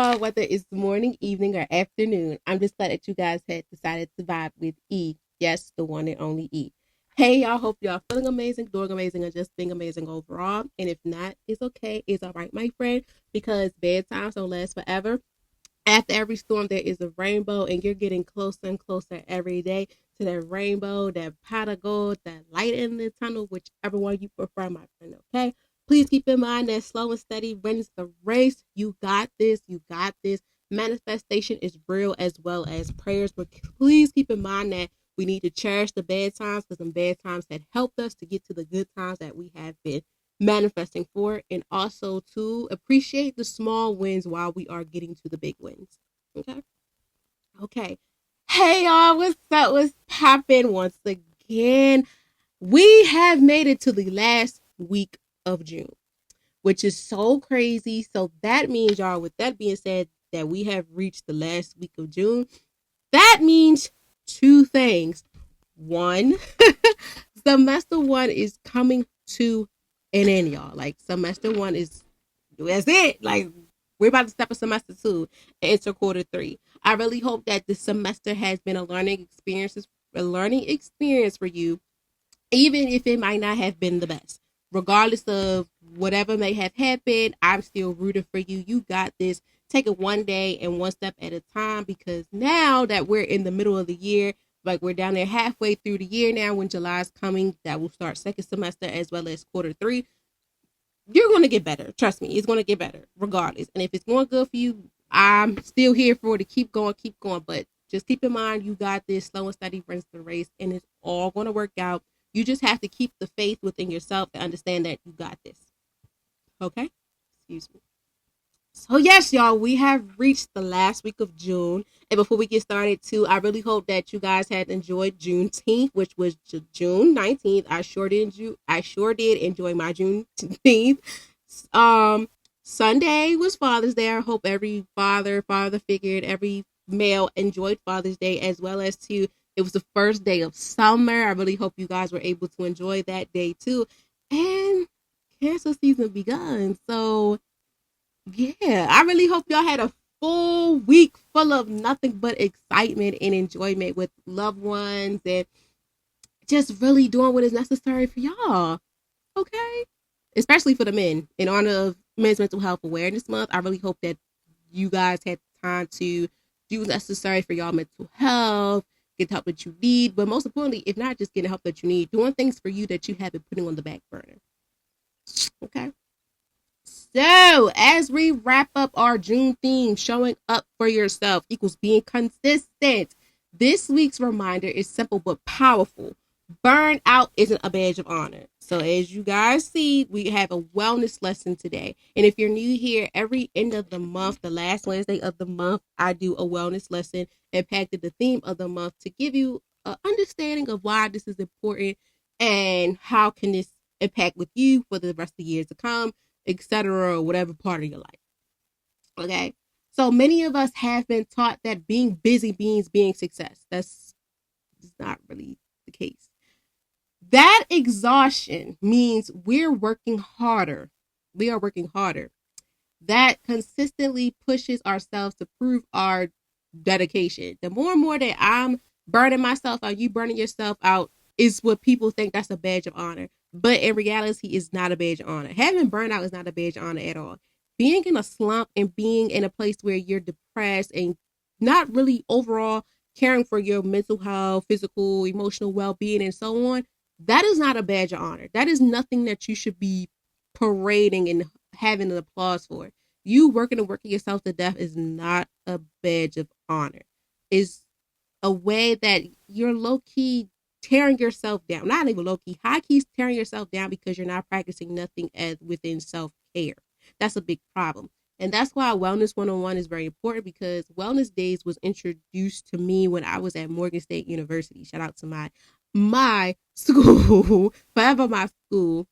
y'all, whether it's morning, evening, or afternoon. I'm just glad that you guys had decided to vibe with E. Yes, the one and only E. Hey, y'all, hope y'all feeling amazing, doing amazing, and just being amazing overall. And if not, it's okay. It's all right, my friend, because bad times don't last forever. After every storm, there is a rainbow, and you're getting closer and closer every day to that rainbow, that pot of gold, that light in the tunnel, whichever one you prefer, my friend. Okay. Please keep in mind that slow and steady wins the race. You got this. You got this. Manifestation is real as well as prayers, but please keep in mind that we need to cherish the bad times because some bad times that helped us to get to the good times that we have been manifesting for, and also to appreciate the small wins while we are getting to the big wins. Okay. Okay. Hey y'all, what's up? What's popping once again? We have made it to the last week of June, which is so crazy. So that means, y'all, with that being said, that we have reached the last week of June. That means two things. One, semester one is coming to an end, y'all. Like semester one is that's it. Like we're about to step in semester two and enter quarter three. I really hope that this semester has been a learning experience for you, even if it might not have been the best. Regardless of whatever may have happened, I'm still rooting for you. You got this. Take it one day and one step at a time, because now that we're in the middle of the year, like we're down there halfway through the year now, when July is coming, that will start second semester as well as quarter three. You're going to get better. Trust me, it's going to get better regardless. And if it's going good for you, I'm still here for it to keep going, keep going. But just keep in mind, you got this. Slow and steady wins the race, and it's all going to work out. You just have to keep the faith within yourself to understand that you got this. Okay? Excuse me. So yes, y'all, we have reached the last week of June. And before we get started too, I really hope that you guys had enjoyed Juneteenth, which was June 19th. I sure did enjoy my Juneteenth. Um Sunday was Father's Day. I hope every father figured, every male enjoyed Father's Day, as well as too it was the first day of summer. I really hope you guys were able to enjoy that day too. And cancer season begun. So yeah, I really hope y'all had a full week full of nothing but excitement and enjoyment with loved ones, and just really doing what is necessary for y'all. Okay? Especially for the men. In honor of Men's Mental Health Awareness Month, I really hope that you guys had time to do what's necessary for y'all mental health, get the help that you need, but most importantly, if not just getting the help that you need, doing things for you that you have been putting on the back burner. Okay? So, as we wrap up our June theme, showing up for yourself equals being consistent. This week's reminder is simple but powerful. Burnout isn't a badge of honor. So, as you guys see, we have a wellness lesson today. And if you're new here, every end of the month, the last Wednesday of the month, I do a wellness lesson impacted the theme of the month to give you an understanding of why this is important and how can this impact with you for the rest of the years to come, etc., or whatever part of your life. Okay. So many of us have been taught that being busy means being success. That's not really the case. That exhaustion means we're working harder. We are working harder. That consistently pushes ourselves to prove our dedication. The more and more that I'm burning myself out, you burning yourself out, is what people think that's a badge of honor. But in reality, it's not a badge of honor. Having burnout is not a badge of honor at all. Being in a slump and being in a place where you're depressed and not really overall caring for your mental health, physical, emotional well-being, and so on, that is not a badge of honor. That is nothing that you should be parading and having an applause for. You working and working yourself to death is not a badge of honor. It's a way that you're low key tearing yourself down. Not even low key, high key tearing yourself down because you're not practicing nothing as within self care. That's a big problem. And that's why Wellness 101 is very important, because Wellness Days was introduced to me when I was at Morgan State University. Shout out to my school, forever my school,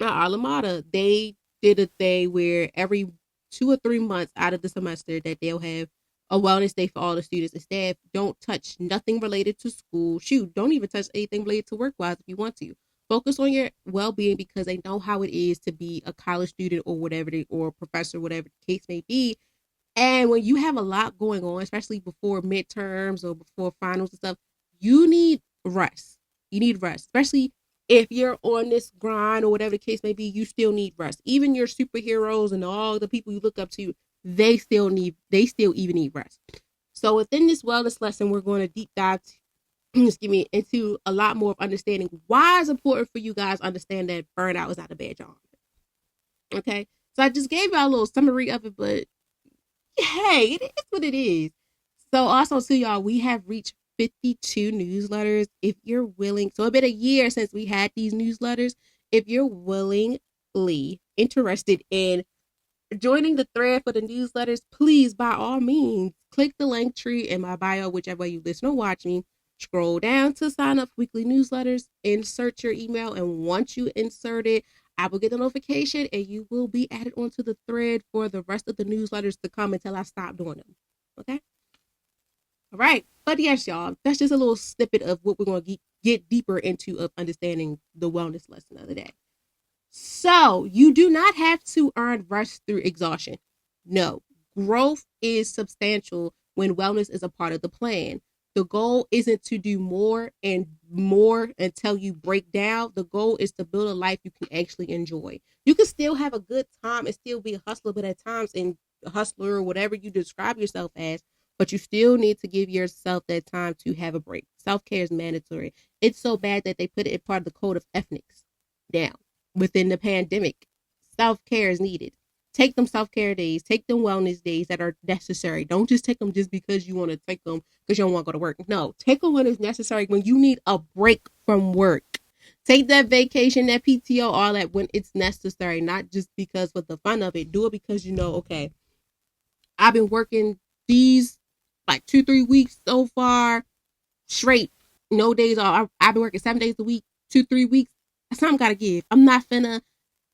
my alma mater. They did a thing where every 2 or 3 months out of the semester that they'll have a wellness day for all the students and staff. Don't touch nothing related to school. Shoot, don't even touch anything related to work wise if you want to. Focus on your well being, because they know how it is to be a college student or whatever or professor, whatever the case may be. And when you have a lot going on, especially before midterms or before finals and stuff, you need rest. You need rest, especially if you're on this grind or whatever the case may be. You still need rest. Even your superheroes and all the people you look up to, they still even need rest. So within this wellness lesson, we're going to deep dive, excuse me, into a lot more of understanding why it's important for you guys to understand that burnout is not a bad job. Okay, so I just gave y'all a little summary of it, but hey, it is what it is. So also too, y'all, we have reached 52 newsletters. If you're willing, so it's been a year since we had these newsletters. If you're willingly interested in joining the thread for the newsletters, please, by all means, click the link tree in my bio, whichever way you listen or watch me. Scroll down to sign up for weekly newsletters, insert your email, and once you insert it, I will get a notification and you will be added onto the thread for the rest of the newsletters to come until I stop doing them. Okay? All right. But yes, y'all, that's just a little snippet of what we're going to get deeper into of understanding the wellness lesson of the day. So you do not have to earn rest through exhaustion. No, growth is substantial when wellness is a part of the plan. The goal isn't to do more and more until you break down. The goal is to build a life you can actually enjoy. You can still have a good time and still be a hustler, but at times, in a hustler or whatever you describe yourself as, but you still need to give yourself that time to have a break. Self care is mandatory. It's so bad that they put it in part of the code of ethics now within the pandemic. Self care is needed. Take them self care days, take them wellness days that are necessary. Don't just take them just because you want to take them because you don't want to go to work. No, take them when it's necessary, when you need a break from work. Take that vacation, that PTO, all that when it's necessary, not just because for the fun of it. Do it because you know, okay, I've been working these like 2-3 weeks so far straight, no days off. I've been working 7 days a week, 2-3 weeks. Something gotta give. I'm not finna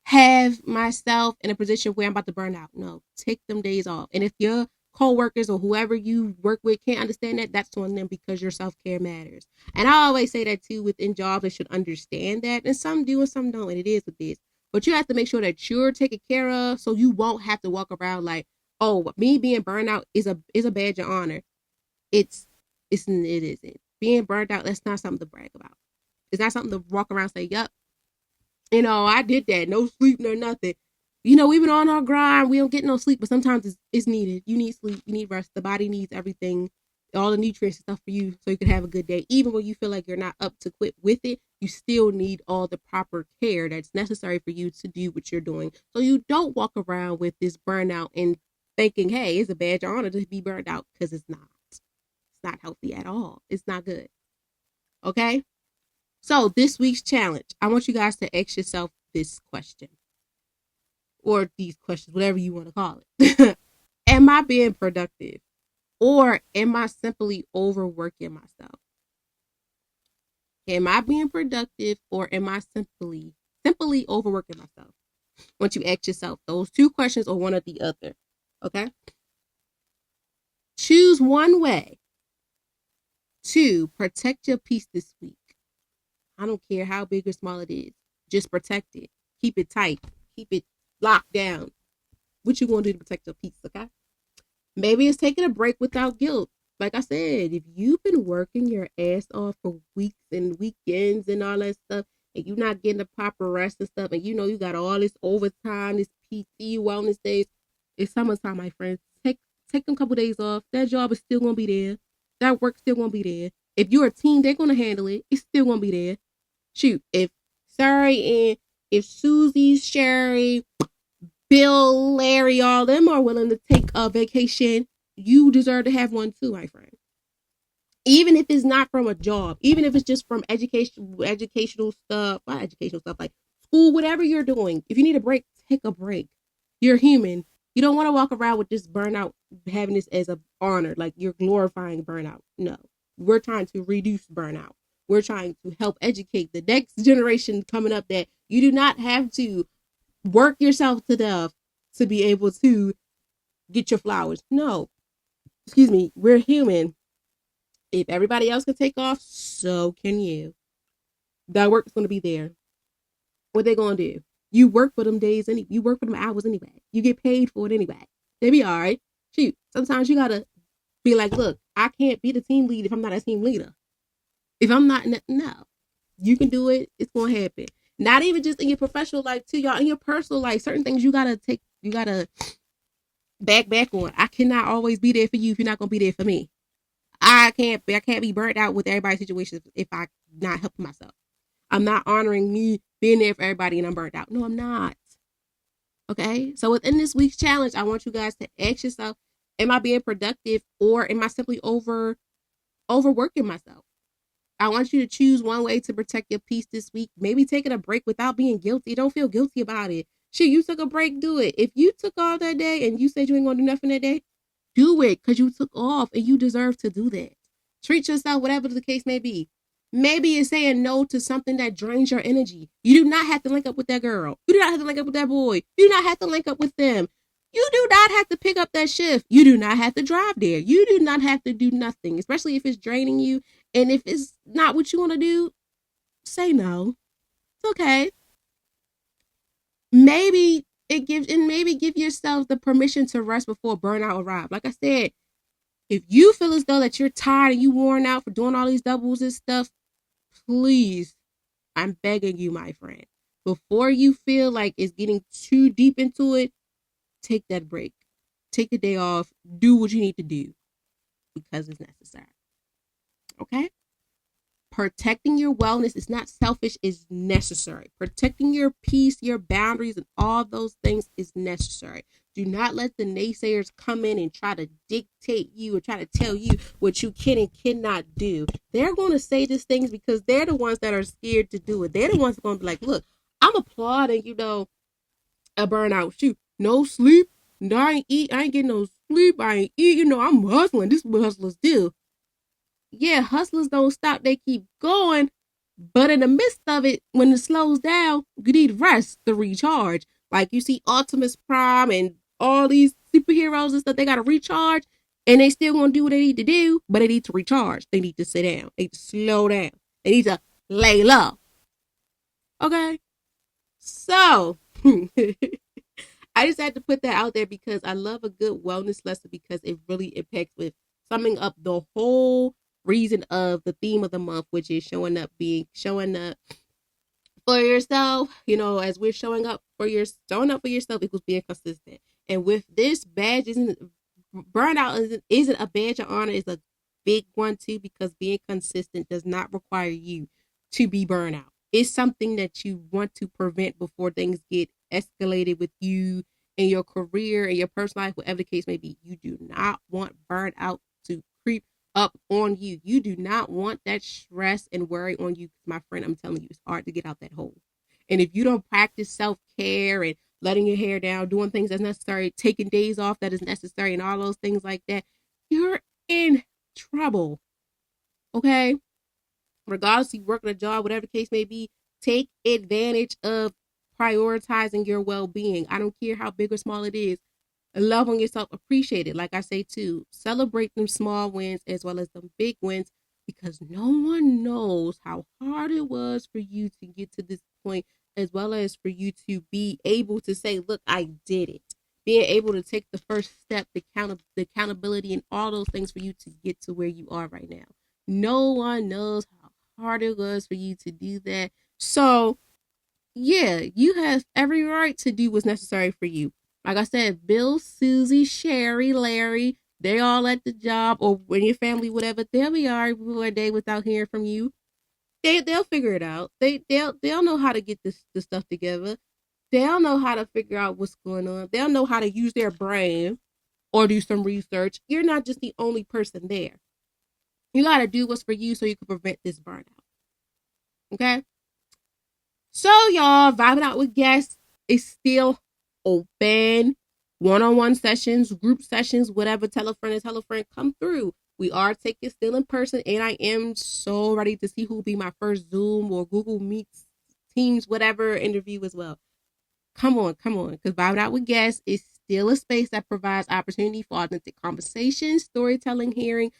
have myself in a position where I'm about to burn out. No, take them days off. And if your co-workers or whoever you work with can't understand that, that's on them because your self-care matters. And I always say that too within jobs, they should understand that. And some do and some don't. And it is what it is. But you have to make sure that you're taken care of so you won't have to walk around like, oh, me being burned out is a badge of honor. It's it isn't. Being burned out, that's not something to brag about. It's not something to walk around and say, yup, I did that. No sleep, no nothing. We've been on our grind. We don't get no sleep, but sometimes it's needed. You need sleep. You need rest. The body needs everything, all the nutrients and stuff for you so you can have a good day. Even when you feel like you're not up to quit with it, you still need all the proper care that's necessary for you to do what you're doing. So you don't walk around with this burnout and thinking, hey, it's a badge of honor to be burned out, because it's not. It's not healthy at all. It's not good. Okay? So this week's challenge, I want you guys to ask yourself this question, or these questions, whatever you want to call it. Am I being productive, or am I simply overworking myself? Am I being productive, or am I simply overworking myself? Once you ask yourself those two questions, or one or the other, okay? Choose one way to protect your peace this week. I don't care how big or small it is. Just protect it. Keep it tight. Keep it locked down. What you gonna do to protect your peace, okay? Maybe it's taking a break without guilt. Like I said, if you've been working your ass off for weeks and weekends and all that stuff, and you're not getting the proper rest and stuff, and you got all this overtime, this PT wellness days, it's summertime, my friends. Take them a couple days off. That job is still gonna be there. That work's still gonna be there. If you're a team, they're gonna handle it. It's still gonna be there. Shoot, if Sarah and if Susie, Sherry, Bill, Larry, all them are willing to take a vacation, you deserve to have one too, my friend. Even if it's not from a job, even if it's just from educational stuff, not educational stuff, like school, whatever you're doing. If you need a break, take a break. You're human. You don't want to walk around with this burnout, having this as a honor, like you're glorifying burnout. No, we're trying to reduce burnout. We're trying to help educate the next generation coming up that you do not have to work yourself to death to be able to get your flowers. No, excuse me, we're human. If everybody else can take off, so can you. That work is going to be there. What they going to do? You work for them days, you work for them hours anyway. You get paid for it anyway. They be all right. Shoot, sometimes you gotta be like, look, I can't be the team lead if I'm not a team leader. If I'm not, no, you can do it. It's gonna happen. Not even just in your professional life, too, y'all. In your personal life, certain things you gotta take. You gotta back on. I cannot always be there for you if you're not gonna be there for me. I can't be burnt out with everybody's situations if I'm not helping myself. I'm not honoring me being there for everybody and I'm burnt out. No, I'm not. Okay. So within this week's challenge, I want you guys to ask yourself, am I being productive or am I simply overworking myself? I want you to choose one way to protect your peace this week. Maybe taking a break without being guilty. Don't feel guilty about it. Shit, you took a break, do it. If you took off that day and you said you ain't gonna do nothing that day, do it because you took off and you deserve to do that. Treat yourself, whatever the case may be. Maybe it's saying no to something that drains your energy. You do not have to link up with that girl. You do not have to link up with that boy. You do not have to link up with them. You do not have to pick up that shift. You do not have to drive there. You do not have to do nothing, especially if it's draining you. And if it's not what you want to do, say no. It's okay. Maybe give yourself the permission to rest before burnout arrives. Like I said, if you feel as though that you're tired and you worn out for doing all these doubles and stuff, please, I'm begging you, my friend, before you feel like it's getting too deep into it, take that break. Take a day off. Do what you need to do because it's necessary. Okay? Protecting your wellness is not selfish, is necessary. Protecting your peace, your boundaries, and all those things is necessary. Do not let the naysayers come in and try to dictate you or try to tell you what you can and cannot do. They're going to say these things because they're the ones that are scared to do it. They're the ones that are going to be like, look, I'm applauding, a burnout. Shoot, no sleep. No, I ain't eat. I ain't getting no sleep. I ain't eat. I'm hustling. This is what hustlers do. Yeah, hustlers don't stop, they keep going. But in the midst of it, when it slows down, you need rest to recharge. Like you see Optimus Prime and all these superheroes and stuff, they gotta recharge and they still gonna do what they need to do, but they need to recharge. They need to sit down. They need to slow down. They need to lay low. Okay? So I just had to put that out there because I love a good wellness lesson because it really impacts with summing up the whole reason of the theme of the month, which is showing up for yourself. As we're showing up for yourself equals being consistent. And with this badge isn't burnout isn't a badge of honor, it's a big one too, because being consistent does not require you to be burnout. It's something that you want to prevent before things get escalated with you in your career, in your personal life, whatever the case may be. You do not want burnout to creep up on you. You do not want that stress and worry on you. My friend, I'm telling you, it's hard to get out that hole. And if you don't practice self-care and letting your hair down, doing things that's necessary, taking days off that is necessary, and all those things like that, you're in trouble. Okay? Regardless if you work at a job, whatever the case may be, take advantage of prioritizing your well-being. I don't care how big or small it is. Love on yourself, appreciate it. Like I say too, celebrate them small wins as well as them big wins, because no one knows how hard it was for you to get to this point, as well as for you to be able to say, look, I did it. Being able to take the first step, the accountability, and all those things for you to get to where you are right now. No one knows how hard it was for you to do that. So, yeah, you have every right to do what's necessary for you. Like I said, Bill, Susie, Sherry, Larry, they all at the job, or when your family, whatever, they'll be all right for a day without hearing from you. They'll figure it out. They'll know how to get this stuff together. They'll know how to figure out what's going on. They'll know how to use their brain or do some research. You're not just the only person there. You got to do what's for you so you can prevent this burnout. Okay? So, y'all, vibing out with guests is still open. One-on-one sessions, group sessions, whatever. Tell a friend, come through. We are taking still in person, and I am so ready to see who will be my first Zoom or Google Meets, Teams, whatever interview as well. Come on, because vibing out with guests is still a space that provides opportunity for authentic conversation, storytelling, healing,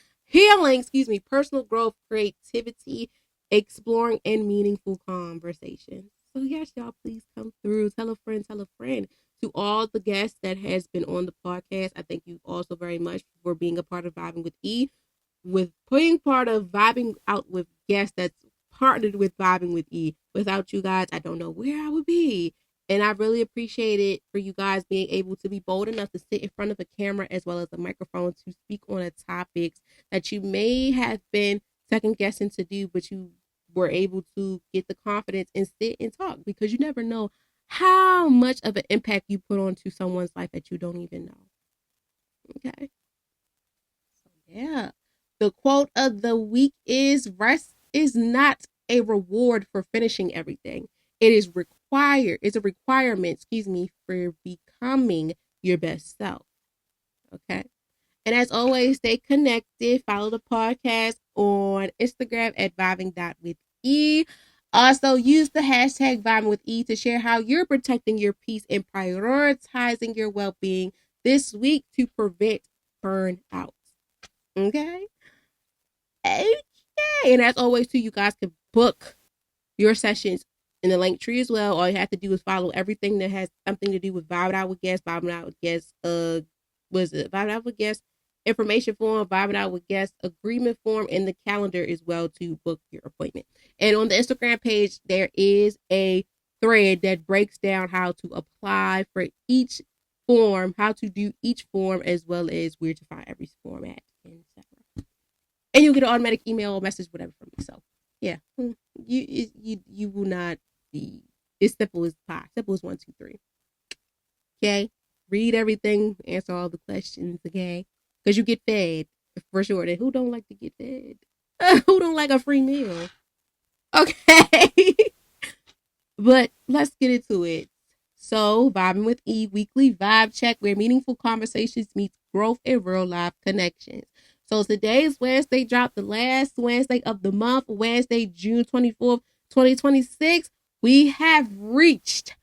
personal growth, creativity, exploring, and meaningful conversation. So yes, y'all, please come through. Tell a friend. To all the guests that has been on the podcast, I thank you also very much for being a part of Vibing with E, with being part of Vibing Out with guests that's partnered with Vibing with E. Without you guys, I don't know where I would be. And I really appreciate it for you guys being able to be bold enough to sit in front of a camera as well as a microphone to speak on a topics that you may have been second guessing to do, but you were able to get the confidence and sit and talk, because you never know how much of an impact you put onto someone's life that you don't even know. Okay. So yeah. The quote of the week is: rest is not a reward for finishing everything. It is required. It's a requirement, for becoming your best self. Okay. And as always, stay connected. Follow the podcast on Instagram at vibing.with.e. Also, use the hashtag vibing with E to share how you're protecting your peace and prioritizing your well-being this week to prevent burnout. Okay? Okay. And as always, too, you guys can book your sessions in the link tree as well. All you have to do is follow everything that has something to do with Vibing Out with Guests, Vibing Out with Guests, Vibing Out with Guests information form, Vibing Out with Guests agreement form, and the calendar as well to book your appointment. And on the Instagram page, there is a thread that breaks down how to apply for each form, how to do each form, as well as where to find every form at, etc. And you'll get an automatic email or message, whatever, from me. So yeah, you will not be. It's simple as pie. Simple as 1, 2, 3. Okay, read everything, answer all the questions. Okay, because you get fed for sure. And who don't like to get fed? Who don't like a free meal? Okay, but let's get into it. So, Vibing with E weekly vibe check, where meaningful conversations meet growth and real life connections. So today's Wednesday dropped, the last Wednesday of the month, Wednesday, June 24th, 2026. We have reached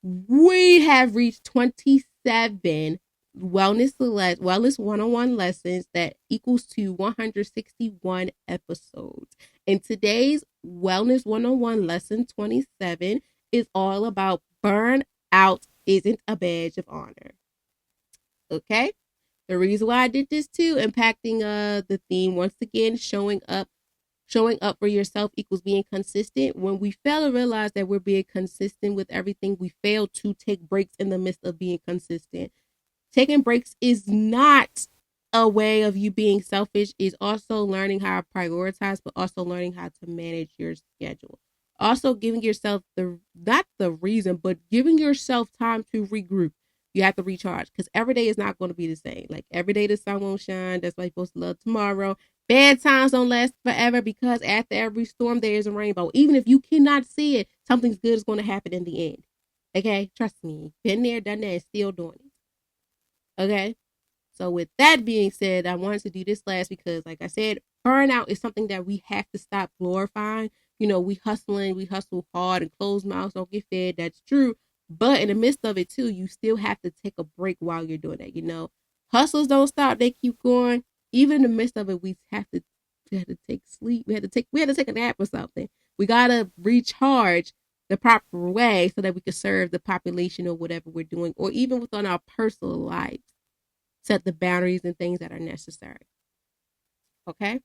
27 wellness one-on-one lessons that equals to 161 episodes. And today's wellness one-on-one lesson 27 is all about burnout isn't a badge of honor. Okay? The reason why I did this too, impacting the theme once again, showing up for yourself equals being consistent. When we fail to realize that we're being consistent with everything, we fail to take breaks in the midst of being consistent. Taking breaks is not a way of you being selfish. Is also learning how to prioritize, but also learning how to manage your schedule. Also giving yourself not the reason, but giving yourself time to regroup. You have to recharge, because every day is not going to be the same. Like every day the sun won't shine. That's why you're supposed to love tomorrow. Bad times don't last forever, because after every storm there is a rainbow. Even if you cannot see it, something good is going to happen in the end. Okay? Trust me. Been there, done that, and still doing it. Okay? So with that being said, I wanted to do this last because, like I said, burnout is something that we have to stop glorifying. We hustle hard, and closed mouths don't get fed. That's true. But in the midst of it too, you still have to take a break while you're doing that. Hustles don't stop; they keep going. Even in the midst of it, we had to take sleep. We had to take a nap or something. We gotta recharge the proper way so that we can serve the population or whatever we're doing, or even within our personal lives. Set the boundaries and things that are necessary. Okay?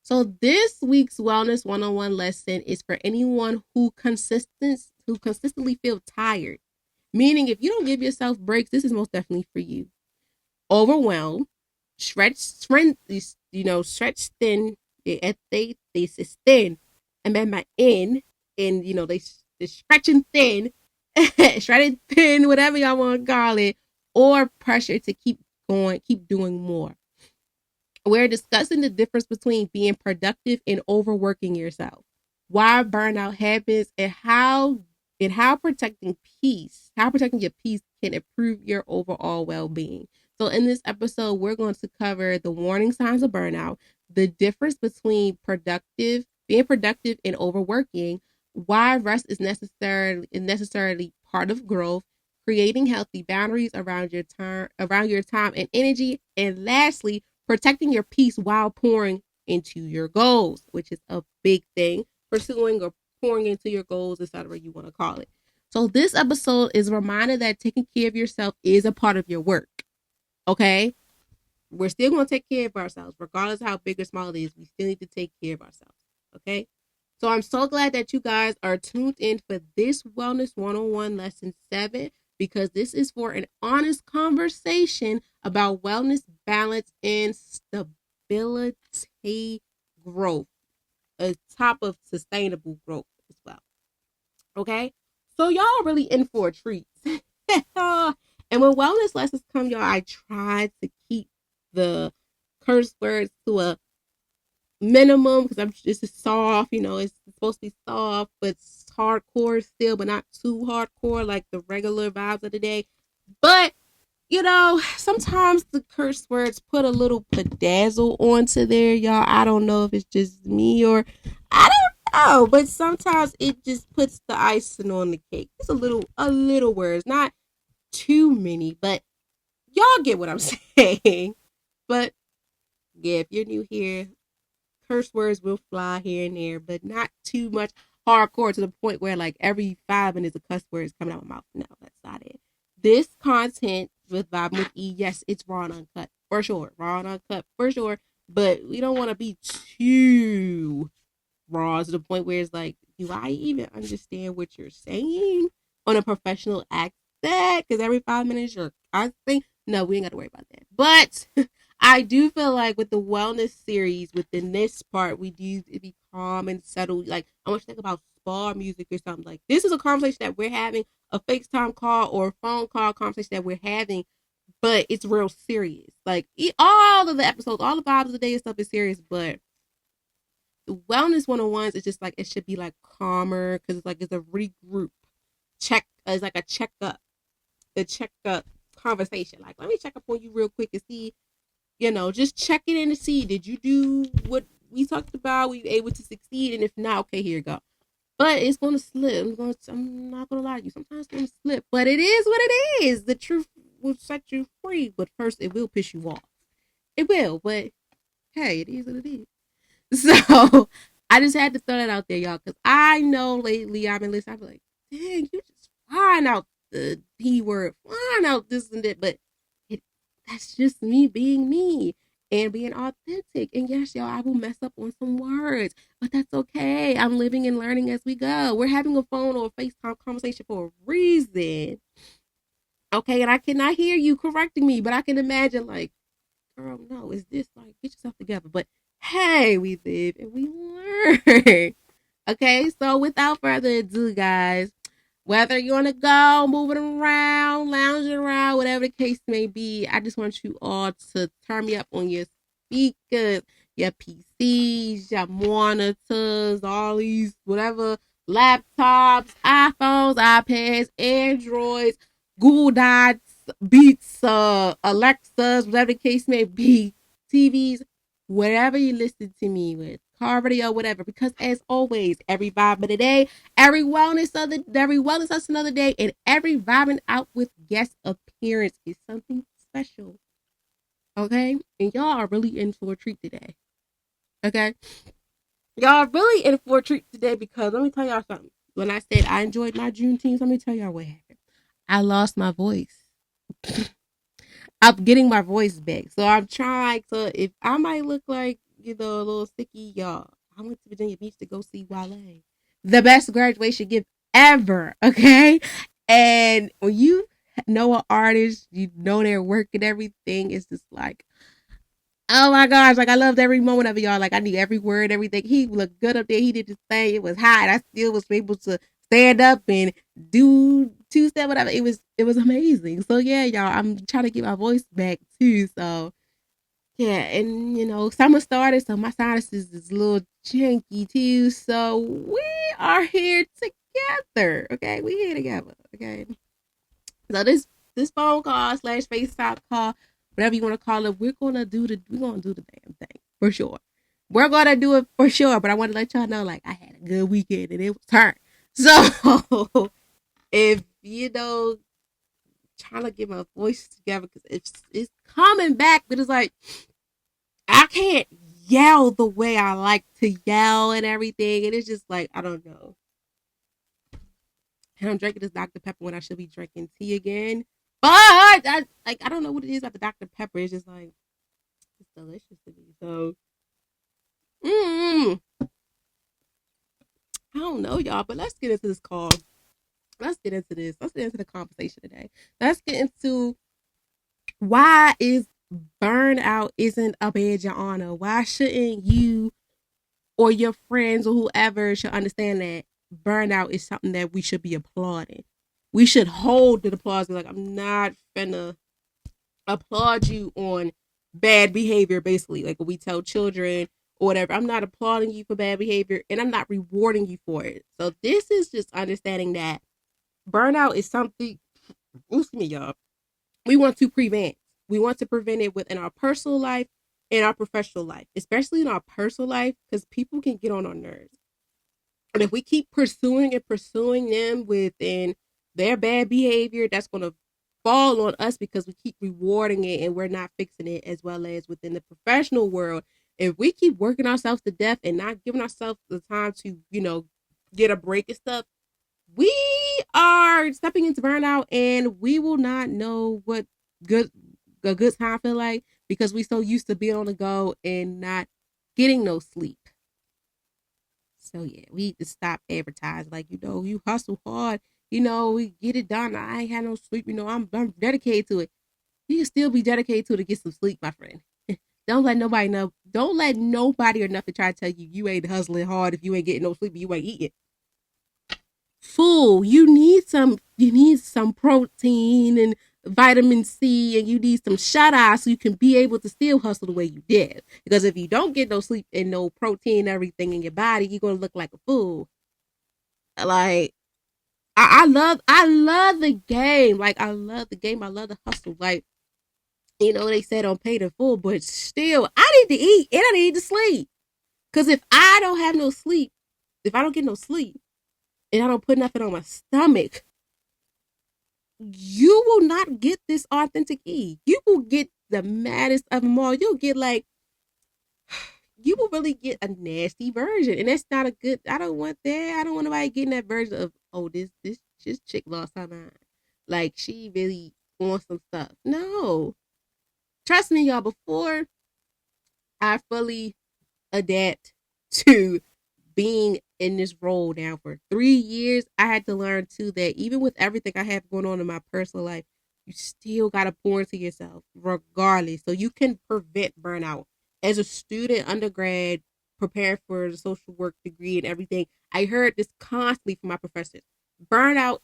So this week's wellness one-on-one lesson is for anyone who consistently feel tired. Meaning, if you don't give yourself breaks, this is most definitely for you. Overwhelmed, stretched thin. They say thin, and then my in, and they stretching thin, shredded thin, whatever y'all want to call it, or pressure to keep going, keep doing more. We're discussing the difference between being productive and overworking yourself, why burnout happens, and how protecting your peace can improve your overall well-being. So in this episode, we're going to cover the warning signs of burnout, the difference between being productive and overworking, why rest is necessarily part of growth, creating healthy boundaries around your time and energy, and lastly, protecting your peace while pouring into your goals, which is a big thing. Pursuing or pouring into your goals, etc. you want to call it. So this episode is a reminder that taking care of yourself is a part of your work. Okay? We're still going to take care of ourselves, regardless of how big or small it is. We still need to take care of ourselves. Okay? So I'm so glad that you guys are tuned in for this Wellness 101 Lesson 7, because this is for an honest conversation about wellness, balance, and stability growth, a top of sustainable growth as well. Okay? So y'all are really in for a treat. And when wellness lessons come, y'all, I try to keep the curse words to a minimum, because I'm just soft, it's supposed to be soft, but it's hardcore still, but not too hardcore like the regular vibes of the day. But sometimes the curse words put a little pedazzle onto there, y'all. I don't know if it's just me, or I don't know, but sometimes it just puts the icing on the cake. It's a little words, not too many, but y'all get what I'm saying. But yeah, if you're new here, curse words will fly here and there, but not too much hardcore to the point where like every 5 minutes a cuss word is coming out of my mouth. No, that's not it. This content with Vibe with E, yes, it's raw and uncut for sure. Raw and uncut for sure. But we don't want to be too raw to the point where it's like, do I even understand what you're saying on a professional accent? Because every 5 minutes you're cussing. No, we ain't got to worry about that. But I do feel like with the wellness series, within this part, we do be calm and settled. Like, I want you to think about spa music or something. Like, this is a conversation that we're having, a FaceTime call or a phone call conversation that we're having, but it's real serious. Like, all of the episodes, all the vibes of the day and stuff is serious, but the wellness 101s is just like, it should be like calmer, because it's like, it's a regroup check. It's like a checkup, the checkup conversation. Like, let me check up on you real quick and see, just check it in to see, did you do what we talked about? Were you able to succeed? And if not, okay, here you go. But it's going to slip. I'm not going to lie to you. Sometimes it's going to slip. But it is what it is. The truth will set you free. But first, it will piss you off. It will. But hey, it is what it is. So I just had to throw that out there, y'all. Because I know lately I've been listening. I'm like, dang, you just flying out the P word, flying out this and that. But that's just me being me and being authentic. And yes, y'all, I will mess up on some words, but that's okay. I'm living and learning as we go. We're having a phone or a FaceTime conversation for a reason. Okay, and I cannot hear you correcting me, but I can imagine like, girl, no, is this like, get yourself together. But hey, we live and we learn. Okay, so without further ado, guys, whether you're on the go, moving around, lounging around, whatever the case may be, I just want you all to turn me up on your speakers, your PCs, your monitors, all these, whatever, laptops, iPhones, iPads, Androids, Google Dots, Beats, Alexas, whatever the case may be, TVs, whatever you listen to me with, car radio, whatever. Because as always, every vibe of the day, every wellness us another day, and every vibing out with guest appearance is something special. Okay, and y'all are really in for a treat today. Okay, y'all are really in for a treat today, because let me tell y'all something. When I said I enjoyed my Juneteenth, let me tell y'all what happened. I lost my voice. I'm getting my voice back. So I'm trying to, if I might look like, a little sicky, y'all, I went to Virginia Beach to go see Wale. The best graduation gift ever, okay? And when you know an artist, you know their work and everything, it's just like, oh my gosh, like I loved every moment of it, y'all. Like I knew every word, everything. He looked good up there. He did his thing. It was hot. I still was able to stand up and do two step, whatever. It was amazing. So yeah, y'all, I'm trying to get my voice back too. So yeah, and summer started, so my sinuses is a little janky too. So we are here together. Okay, we here together. Okay. So this phone call slash FaceTime call, whatever you want to call it, we're gonna do the damn thing for sure. We're gonna do it for sure. But I want to let y'all know, like, I had a good weekend and it was turn. So if trying to get my voice together, because it's coming back, but it's like I can't yell the way I like to yell and everything, and it's just like, I don't know. and I'm drinking this Dr. Pepper when I should be drinking tea again. But I don't know what it is about the Dr. Pepper. It's just like it's delicious to me. So mm, I don't know, y'all, but let's get into this call. Let's get into this. Let's get into the conversation today. Let's get into why is burnout isn't a badge of honor. Why shouldn't you or your friends or whoever should understand that burnout is something that we should be applauding. We should hold the applause. Like, I'm not finna applaud you on bad behavior, basically. Like, when we tell children or whatever, I'm not applauding you for bad behavior and I'm not rewarding you for it. So, this is just understanding that burnout is something, excuse me, y'all, we want to prevent. We want to prevent it within our personal life and our professional life, especially in our personal life, because people can get on our nerves. And if we keep pursuing and pursuing them within their bad behavior, that's going to fall on us because we keep rewarding it and we're not fixing it, as well as within the professional world. If we keep working ourselves to death and not giving ourselves the time to, get a break and stuff, we are stepping into burnout and we will not know what good a good time feel like because we so used to being on the go and not getting no sleep. So yeah, we need to stop advertising like, you hustle hard, we get it done. I ain't had no sleep, I'm dedicated to it. You can still be dedicated to it to get some sleep, my friend. Don't let nobody know. Don't let nobody or nothing try to tell you ain't hustling hard if you ain't getting no sleep and you ain't eating. Fool, you need some protein and vitamin C, and you need some shut eye so you can be able to still hustle the way you did. Because if you don't get no sleep and no protein and everything in your body, you're gonna look like a fool. Like I love the game. Like I love the game. I love the hustle. Like, they said on pay the full, but still I need to eat and I need to sleep. Cause if I don't have no sleep, if I don't get no sleep and I don't put nothing on my stomach, you will not get this authentic E. You will get the maddest of them all. You will really get a nasty version. And that's not a good, I don't want that. I don't want nobody getting that version of, oh, this chick lost her mind. Like, she really wants some stuff. No. Trust me, y'all, before I fully adapt to being in this role now for 3 years, I had to learn too that even with everything I have going on in my personal life, you still got to pour into yourself regardless. So you can prevent burnout. As a student, undergrad, preparing for the social work degree and everything, I heard this constantly from my professors. Burnout,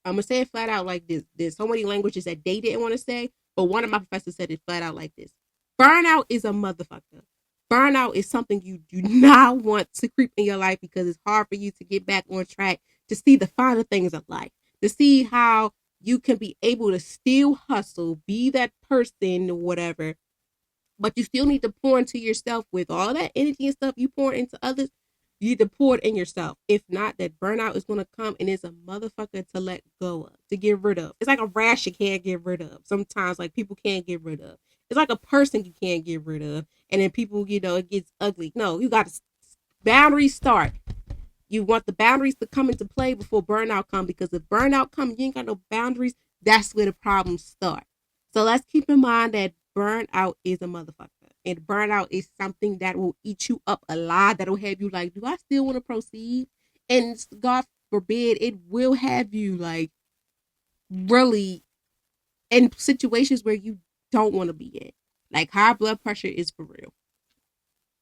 I'm going to say it flat out like this. There's so many languages that they didn't want to say, but one of my professors said it flat out like this. Burnout is a motherfucker. Burnout is something you do not want to creep in your life because it's hard for you to get back on track, to see the finer things of life, to see how you can be able to still hustle, be that person or whatever, but you still need to pour into yourself with all that energy and stuff you pour into others. You need to pour it in yourself. If not, that burnout is going to come and it's a motherfucker to let go of, to get rid of. It's like a rash you can't get rid of. Sometimes, like, people can't get rid of. It's like a person you can't get rid of. And then people, it gets ugly. No, you got to boundaries start. You want the boundaries to come into play before burnout come, because if burnout come, you ain't got no boundaries, that's where the problems start. So let's keep in mind that burnout is a motherfucker. And burnout is something that will eat you up alive, that will have you like, do I still want to proceed? And God forbid, it will have you like really in situations where you don't want to be in. Like, high blood pressure is for real.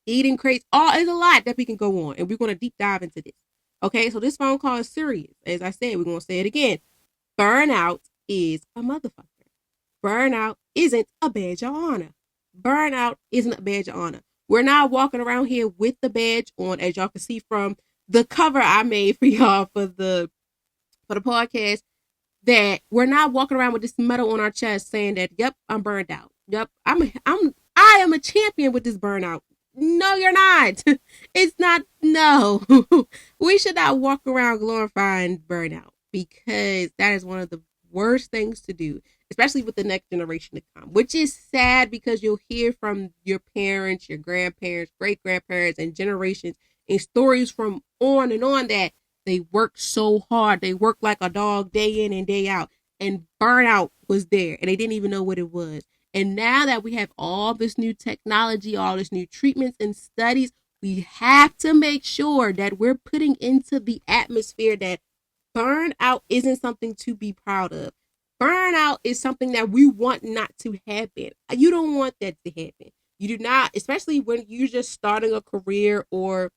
Eating crazy. There's a lot that we can go on, and we're going to deep dive into this. Okay, so this phone call is serious. As I said, we're going to say it again. Burnout is a motherfucker. Burnout isn't a badge of honor. Burnout isn't a badge of honor. We're not walking around here with the badge on, as y'all can see from the cover I made for y'all for the podcast, that we're not walking around with this medal on our chest saying that, yep, I'm burned out. Yep, I am a champion with this burnout. No, you're not. It's not. No, we should not walk around glorifying burnout, because that is one of the worst things to do, especially with the next generation to come, which is sad because you'll hear from your parents, your grandparents, great grandparents, and generations and stories from on and on that They work so hard. They work like a dog day in and day out. And burnout was there and they didn't even know what it was. And now that we have all this new technology, all this new treatments and studies, we have to make sure that we're putting into the atmosphere that burnout isn't something to be proud of. Burnout is something that we want not to happen. You don't want that to happen. You do not, especially when you're just starting a career or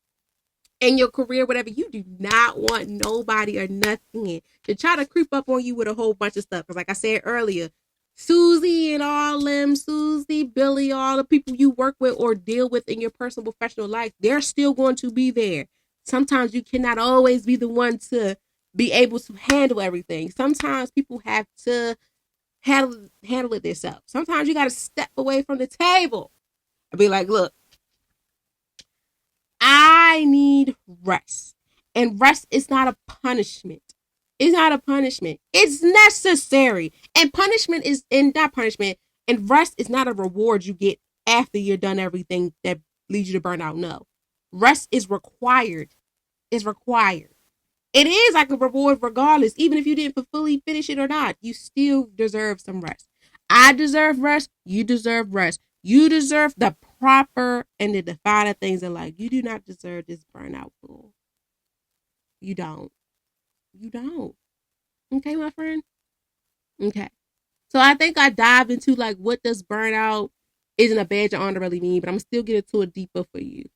in your career, whatever, you do not want nobody or nothing to try to creep up on you with a whole bunch of stuff. Because, like I said earlier, Susie and all them, Susie, Billy, all the people you work with or deal with in your personal professional life, they're still going to be there. Sometimes you cannot always be the one to be able to handle everything. Sometimes people have to handle it themselves. Sometimes you got to step away from the table and be like, look, I need rest. And rest is not a punishment. It's not a punishment. It's necessary. And punishment is and not punishment. And rest is not a reward you get after you're done everything that leads you to burnout. No. Rest is required. It's required. It is like a reward regardless. Even if you didn't fully finish it or not, you still deserve some rest. I deserve rest. You deserve rest. You deserve the proper and the defining things in life. You do not deserve this burnout fool. You don't. You don't. Okay, my friend? Okay. So I think I dive into like what does burnout isn't a badge of honor really mean, but I'm still getting to it deeper for you.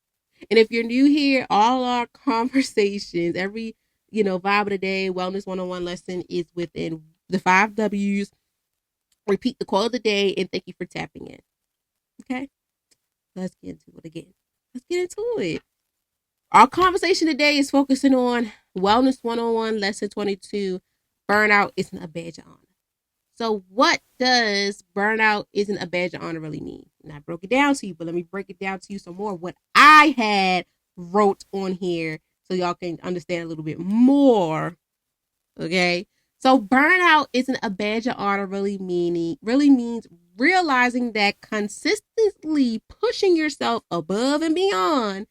And if you're new here, all our conversations, every vibe of the day, wellness 101 lesson is within the 5 W's. Repeat the quote of the day and thank you for tapping in. Okay? Let's get into it again. Let's get into it. Our conversation today is focusing on Wellness 101, Lesson 22. Burnout isn't a badge of honor. So what does burnout isn't a badge of honor really mean? And I broke it down to you, but let me break it down to you some more. What I had wrote on here so y'all can understand a little bit more. Okay? So burnout isn't a badge of honor really means realizing that consistently pushing yourself above and beyond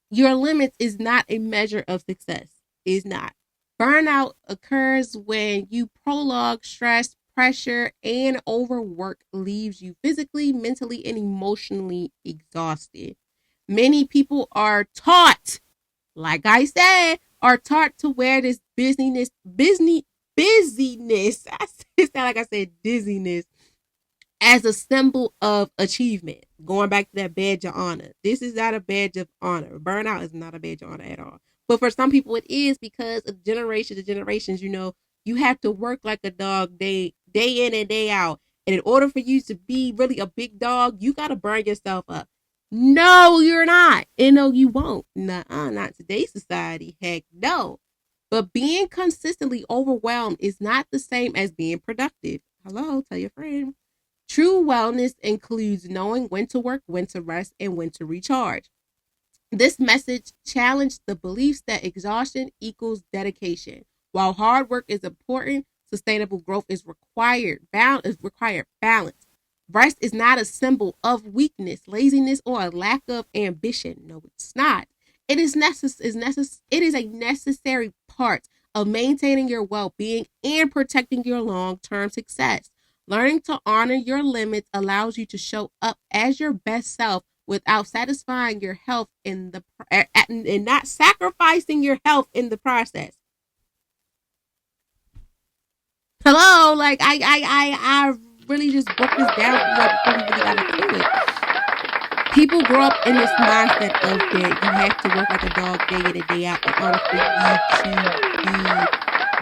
your limits is not a measure of success. It's not. Burnout occurs when you prolong stress, pressure, and overwork leaves you physically, mentally, and emotionally exhausted. Many people are taught, like I said, are taught to wear this busyness. It's not like I said dizziness as a symbol of achievement. Going back to that badge of honor. This is not a badge of honor. Burnout is not a badge of honor at all. But for some people it is because of generations to generations, you have to work like a dog day in and day out. And in order for you to be really a big dog, you got to burn yourself up. No, you're not. And no, you won't. Nuh-uh, not today's society. Heck no. But being consistently overwhelmed is not the same as being productive. Hello, tell your friend. True wellness includes knowing when to work, when to rest, and when to recharge. This message challenged the beliefs that exhaustion equals dedication. While hard work is important, sustainable growth is required. Balance. Rest is not a symbol of weakness, laziness, or a lack of ambition. No, it's not. It is a necessary part of maintaining your well-being and protecting your long-term success. Learning to honor your limits allows you to show up as your best self without satisfying your health and not sacrificing your health in the process. Hello, like I really just broke this down before we really got into it. People grow up in this mindset of that you have to work like a dog day in and day out in order for you to be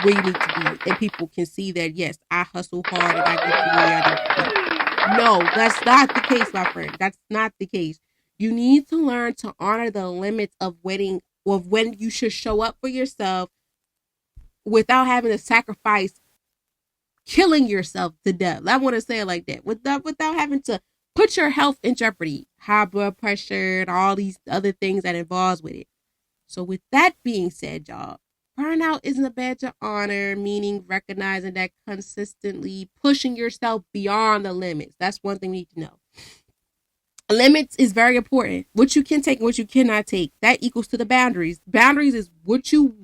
where you need to be. And people can see that, yes, I hustle hard and I get to where I need to be. No, that's not the case, my friend. That's not the case. You need to learn to honor the limits of when you should show up for yourself without having to sacrifice killing yourself to death. I want to say it like that. Without having to put your health in jeopardy, high blood pressure, and all these other things that involves with it. So with that being said, y'all, burnout isn't a badge of honor, meaning recognizing that consistently pushing yourself beyond the limits. That's one thing we need to know. Limits is very important. What you can take and what you cannot take. That equals to the boundaries. Boundaries is what you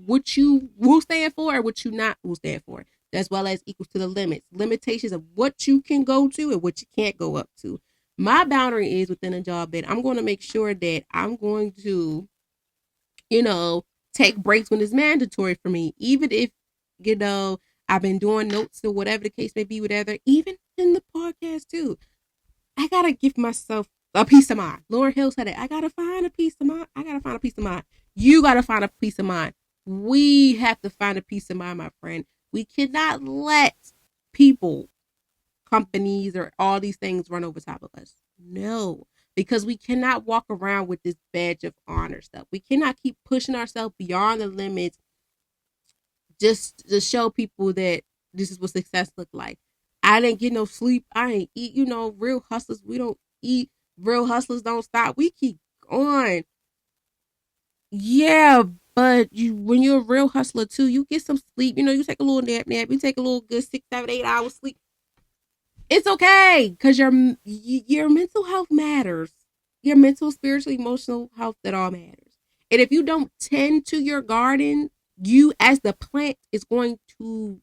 will stand for and what you not will stand for. As well as equals to the limits. Limitations of what you can go to and what you can't go up to. My boundary is within a job that I'm going to make sure that I'm going to, you know, take breaks when it's mandatory for me. Even if, you know, I've been doing notes or whatever the case may be, whatever, even in the podcast too. I gotta give myself a peace of mind. Lauren Hill said it. I gotta find a peace of mind. I gotta find a peace of mind. You gotta find a peace of mind. We have to find a peace of mind, my friend. We cannot let people, companies, or all these things run over top of us. No, because we cannot walk around with this badge of honor stuff. We cannot keep pushing ourselves beyond the limits just to show people that this is what success look like. I didn't get no sleep. I ain't eat. You know, real hustlers, we don't eat. Real hustlers don't stop. We keep going. Yeah, but when you're a real hustler too, you get some sleep. You know, you take a little nap. You take a little good 6, 7, 8 hours sleep. It's okay because your mental health matters. Your mental, spiritual, emotional health, that all matters. And if you don't tend to your garden, you as the plant is going to,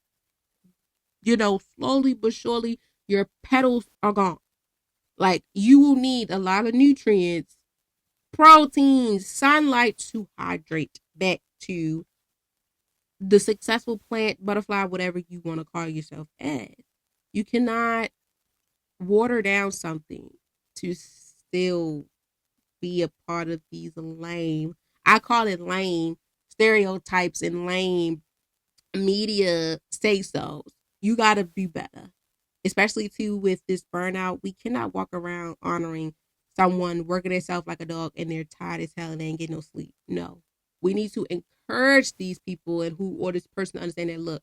slowly but surely, your petals are gone. Like, you will need a lot of nutrients, proteins, sunlight to hydrate back to the successful plant, butterfly, whatever you want to call yourself as. You cannot water down something to still be a part of these lame, I call it lame stereotypes and lame media say so. You got to do better, especially too with this burnout. We cannot walk around honoring someone working themselves like a dog and they're tired as hell and they ain't getting no sleep. No, we need to encourage these people and who or this person to understand that, look,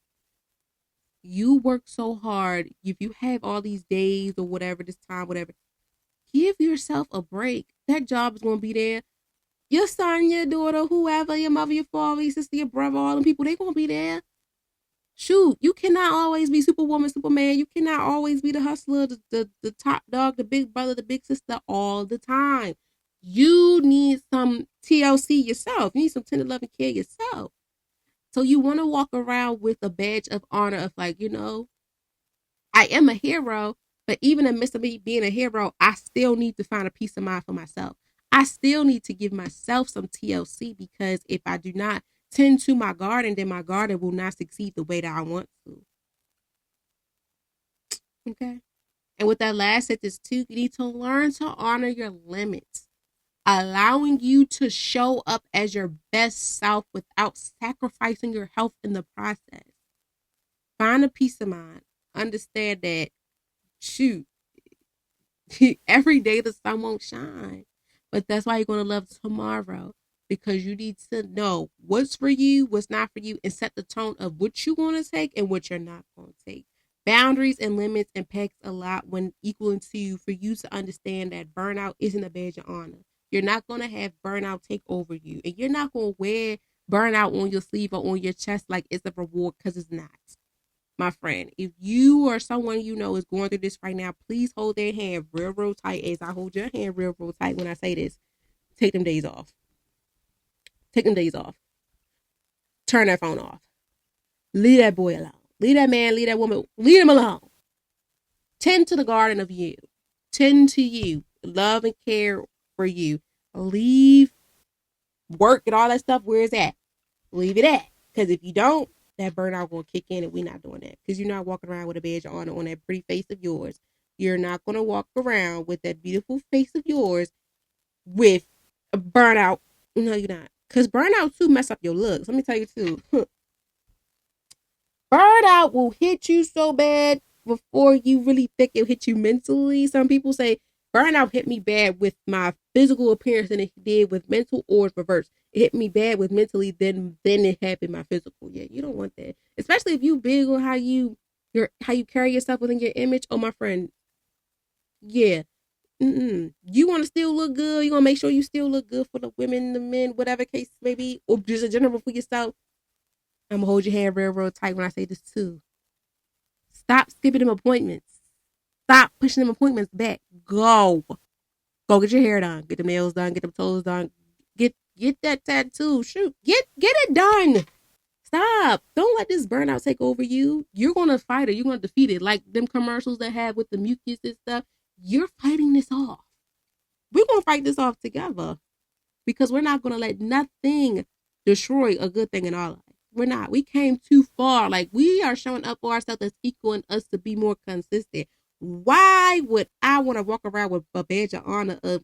you work so hard. If you have all these days or whatever, this time, whatever, give yourself a break. That job is going to be there. Your son, your daughter, whoever, your mother, your father, your sister, your brother, all them people, they going to be there. Shoot, you cannot always be Superwoman, Superman. You cannot always be the hustler, the top dog, the big brother, the big sister all the time. You need some TLC yourself. You need some tender love and care yourself. So you want to walk around with a badge of honor of, like, I am a hero, but even in the midst of me being a hero, I still need to find a peace of mind for myself. I still need to give myself some TLC, because if I do not tend to my garden, then my garden will not succeed the way that I want to. Okay. And with that last sentence too, you need to learn to honor your limits, allowing you to show up as your best self without sacrificing your health in the process. Find a peace of mind. Understand that, shoot, every day the sun won't shine. But that's why you're going to love tomorrow, because you need to know what's for you, what's not for you, and set the tone of what you want to take and what you're not going to take. Boundaries and limits impacts a lot when equaling to you, for you to understand that burnout isn't a badge of honor. You're not going to have burnout take over you, and you're not going to wear burnout on your sleeve or on your chest like it's a reward, because it's not. My friend, if you or someone you know is going through this right now, please hold their hand real, real tight as I hold your hand real, real tight when I say this. Take them days off. Take them days off. Turn that phone off. Leave that boy alone. Leave that man, leave that woman, leave them alone. Tend to the garden of you. Tend to you. Love and care for you. Leave work and all that stuff where it's at. Leave it at. Because if you don't, that burnout will kick in, and we're not doing that. Because you're not walking around with a badge of honor on that pretty face of yours. You're not going to walk around with that beautiful face of yours with a burnout. No, you're not. Because burnout too mess up your looks. Let me tell you too. Burnout will hit you so bad before you really think it'll hit you mentally. Some people say burnout hit me bad with my physical appearance than it did with mental, or it's reverse. It hit me bad with mentally, then it happened my physical. Yeah, you don't want that. Especially if you big on how you carry yourself within your image. Oh, my friend. Yeah. You want to still look good. You want to make sure you still look good for the women, the men, whatever case may be, or just in general for yourself. I'm gonna hold your hand real, real tight when I say this too. Stop skipping them appointments. Stop pushing them appointments back. Go. Go get your hair done, get the nails done, get them toes done, get that tattoo. Shoot, get it done. Stop. Don't let this burnout take over you. You're gonna fight it. You're gonna defeat it. Like them commercials that have with the mucus and stuff. You're fighting this off. We're gonna fight this off together because we're not gonna let nothing destroy a good thing in our life. We're not. We came too far. Like we are showing up for ourselves as equaling us to be more consistent. Why would I want to walk around with a badge of honor of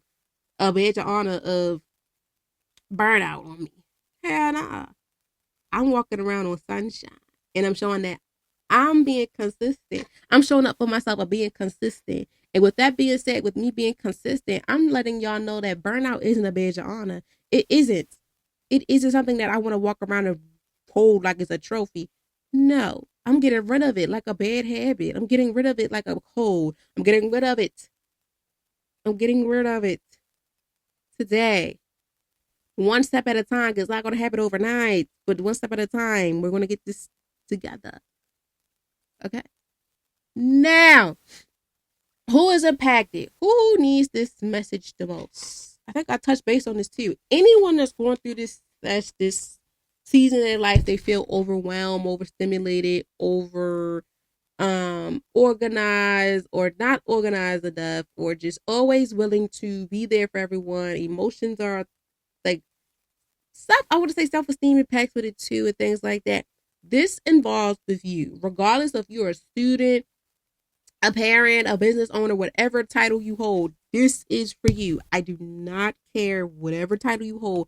burnout on me? Hell nah. I'm walking around on sunshine and I'm showing that I'm being consistent. I'm showing up for myself of being consistent. And with that being said, with me being consistent, I'm letting y'all know that burnout isn't a badge of honor. It isn't. It isn't something that I want to walk around and hold like it's a trophy. No, I'm getting rid of it like a bad habit. I'm getting rid of it like a cold. I'm getting rid of it. I'm getting rid of it today. One step at a time, because it's not going to happen overnight, but one step at a time. We're going to get this together. Okay? Now, who is impacted? Who needs this message the most? I think I touched base on this too. Anyone that's going through this season in their life, they feel overwhelmed, overstimulated, over organized or not organized enough, or just always willing to be there for everyone. Emotions are like stuff. I want to say self-esteem impacts with it too, and things like that. This involves with you, regardless if you're a student, a parent, a business owner, whatever title you hold. This is for you. I do not care whatever title you hold.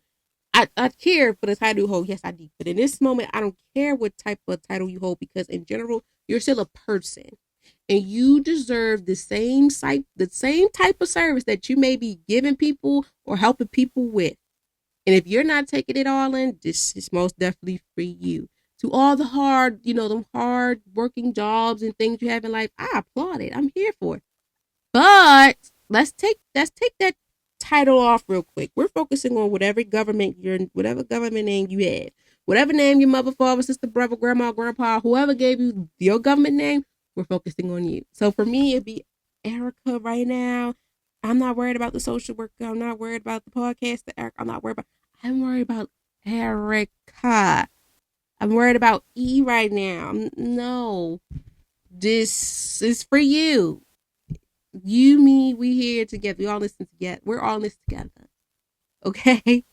I care for the title you hold. Yes, I do. But in this moment, I don't care what type of title you hold, because in general, you're still a person. And you deserve the same type of service that you may be giving people or helping people with. And if you're not taking it all in, this is most definitely for you. To all the them hard working jobs and things you have in life, I applaud it. I'm here for it. But let's take that title off real quick. We're focusing on whatever government name you have. Whatever name your mother, father, sister, brother, grandma, grandpa, whoever gave you your government name, we're focusing on you. So for me, it'd be Erica right now. I'm not worried about the social worker. I'm not worried about the podcaster, Erica. I'm worried about Erica. I'm worried about E right now. No, this is for you. You, me, we here together. We all listen together. We're all in this together. Okay?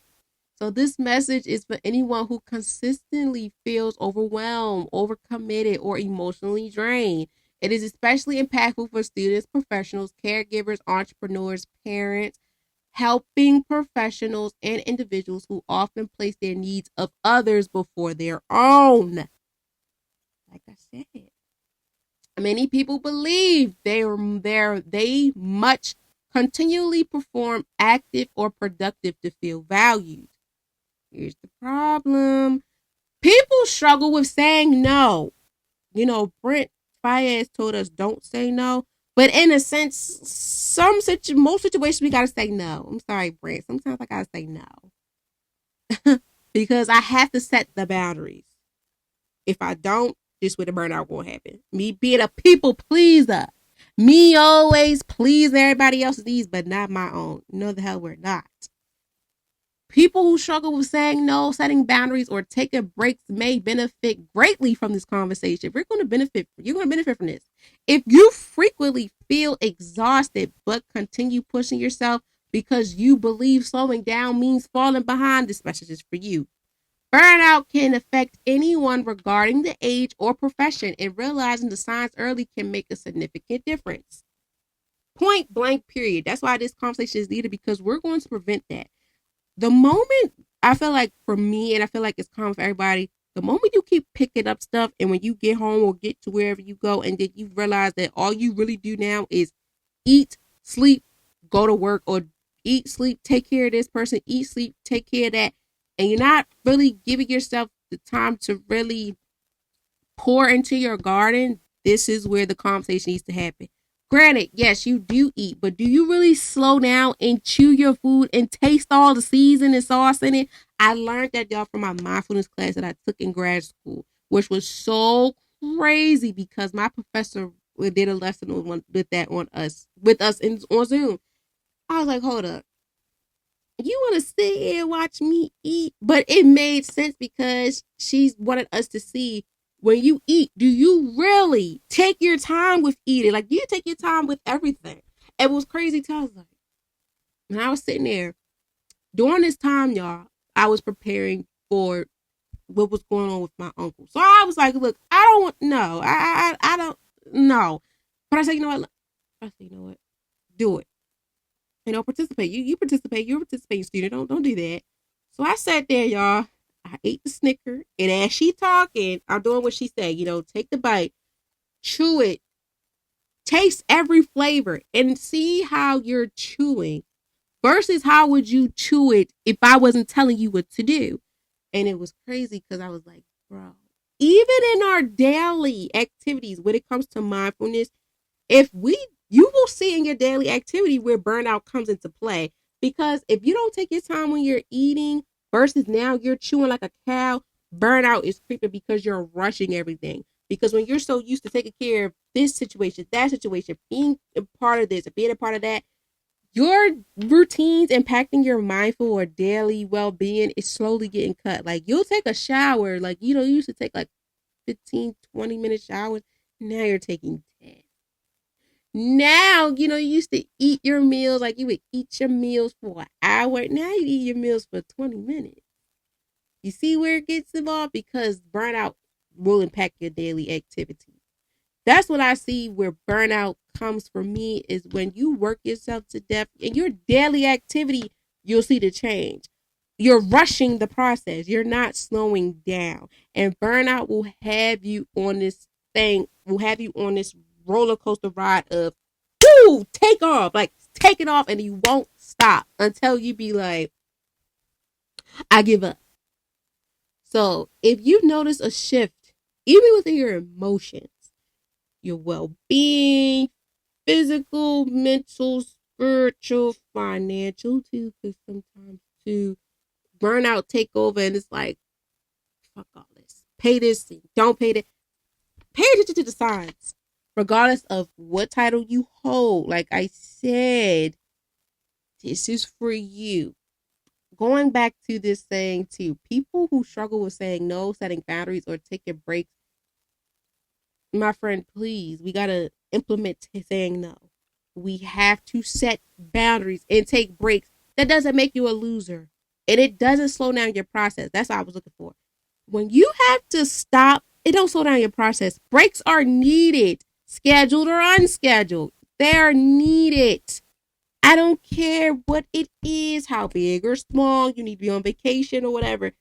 So this message is for anyone who consistently feels overwhelmed, overcommitted, or emotionally drained. It is especially impactful for students, professionals, caregivers, entrepreneurs, parents, helping professionals, and individuals who often place their needs of others before their own. Like I said, many people believe they must continually perform active or productive to feel valued. Here's the problem. People struggle with saying no. Brent Fayez told us don't say no. But in a sense, most situations we gotta say no. I'm sorry, Brent. Sometimes I gotta say no. Because I have to set the boundaries. If I don't, this where the burnout will happen. Me being a people pleaser. Me always please everybody else's needs, but not my own. No, the hell we're not. People who struggle with saying no, setting boundaries, or taking breaks may benefit greatly from this conversation. You're going to benefit from this. If you frequently feel exhausted but continue pushing yourself because you believe slowing down means falling behind, this message is for you. Burnout can affect anyone regarding the age or profession, and realizing the signs early can make a significant difference. Point blank, period. That's why this conversation is needed, because we're going to prevent that. The moment, I feel like for me, and I feel like it's common for everybody, the moment you keep picking up stuff, and when you get home or get to wherever you go, and then you realize that all you really do now is eat, sleep, go to work, or eat, sleep, take care of this person, eat, sleep, take care of that, and you're not really giving yourself the time to really pour into your garden, this is where the conversation needs to happen. Granted, yes, you do eat, but do you really slow down and chew your food and taste all the season and sauce in it? I learned that, y'all, from my mindfulness class that I took in grad school, which was so crazy because my professor did a lesson with that on us on Zoom. I was like, hold up. You want to sit here and watch me eat? But it made sense because she's wanted us to see when you eat, do you really take your time with eating? Like, do you take your time with everything? It was crazy too. I was like, when I was sitting there during this time, y'all, I was preparing for what was going on with my uncle. So I was like, look, I don't want, no, I don't, no. But I said, you know what? I said, you know what? Do it. Participate. You participate. You're a participating student. Don't do that. So I sat there, y'all. I ate the Snicker, and as she talking, I'm doing what she said. Take the bite, chew it, taste every flavor, and see how you're chewing versus how would you chew it if I wasn't telling you what to do. And it was crazy because I was like, bro, even in our daily activities, when it comes to mindfulness, you will see in your daily activity where burnout comes into play. Because if you don't take your time when you're eating versus now you're chewing like a cow, burnout is creeping because you're rushing everything. Because when you're so used to taking care of this situation, that situation, being a part of this, being a part of that, your routines impacting your mindful or daily well-being is slowly getting cut. Like, you'll take a shower, like, you used to take like 15, 20-minute showers. Now you're taking 10. Now, you used to eat your meals, like you would eat your meals for an hour. Now you eat your meals for 20 minutes. You see where it gets involved? Because burnout will impact your daily activity. That's what I see where burnout comes for me, is when you work yourself to death in your daily activity, you'll see the change. You're rushing the process. You're not slowing down. And burnout will have you on this roller coaster ride of, woo, take off. Like, take it off, and you won't stop until you be like, I give up. So if you notice a shift, even within your emotions, your well-being, physical, mental, spiritual, financial too, because sometimes too burnout take over and it's like, fuck all this. Pay this, don't pay that. Pay attention to the signs. Regardless of what title you hold. Like I said, this is for you. Going back to this saying too, people who struggle with saying no, setting boundaries, or taking breaks, my friend, please, we gotta implement saying no. We have to set boundaries and take breaks. That doesn't make you a loser. And it doesn't slow down your process. That's what I was looking for. When you have to stop, it don't slow down your process. Breaks are needed, scheduled or unscheduled. They are needed. I don't care what it is, how big or small, you need to be on vacation or whatever.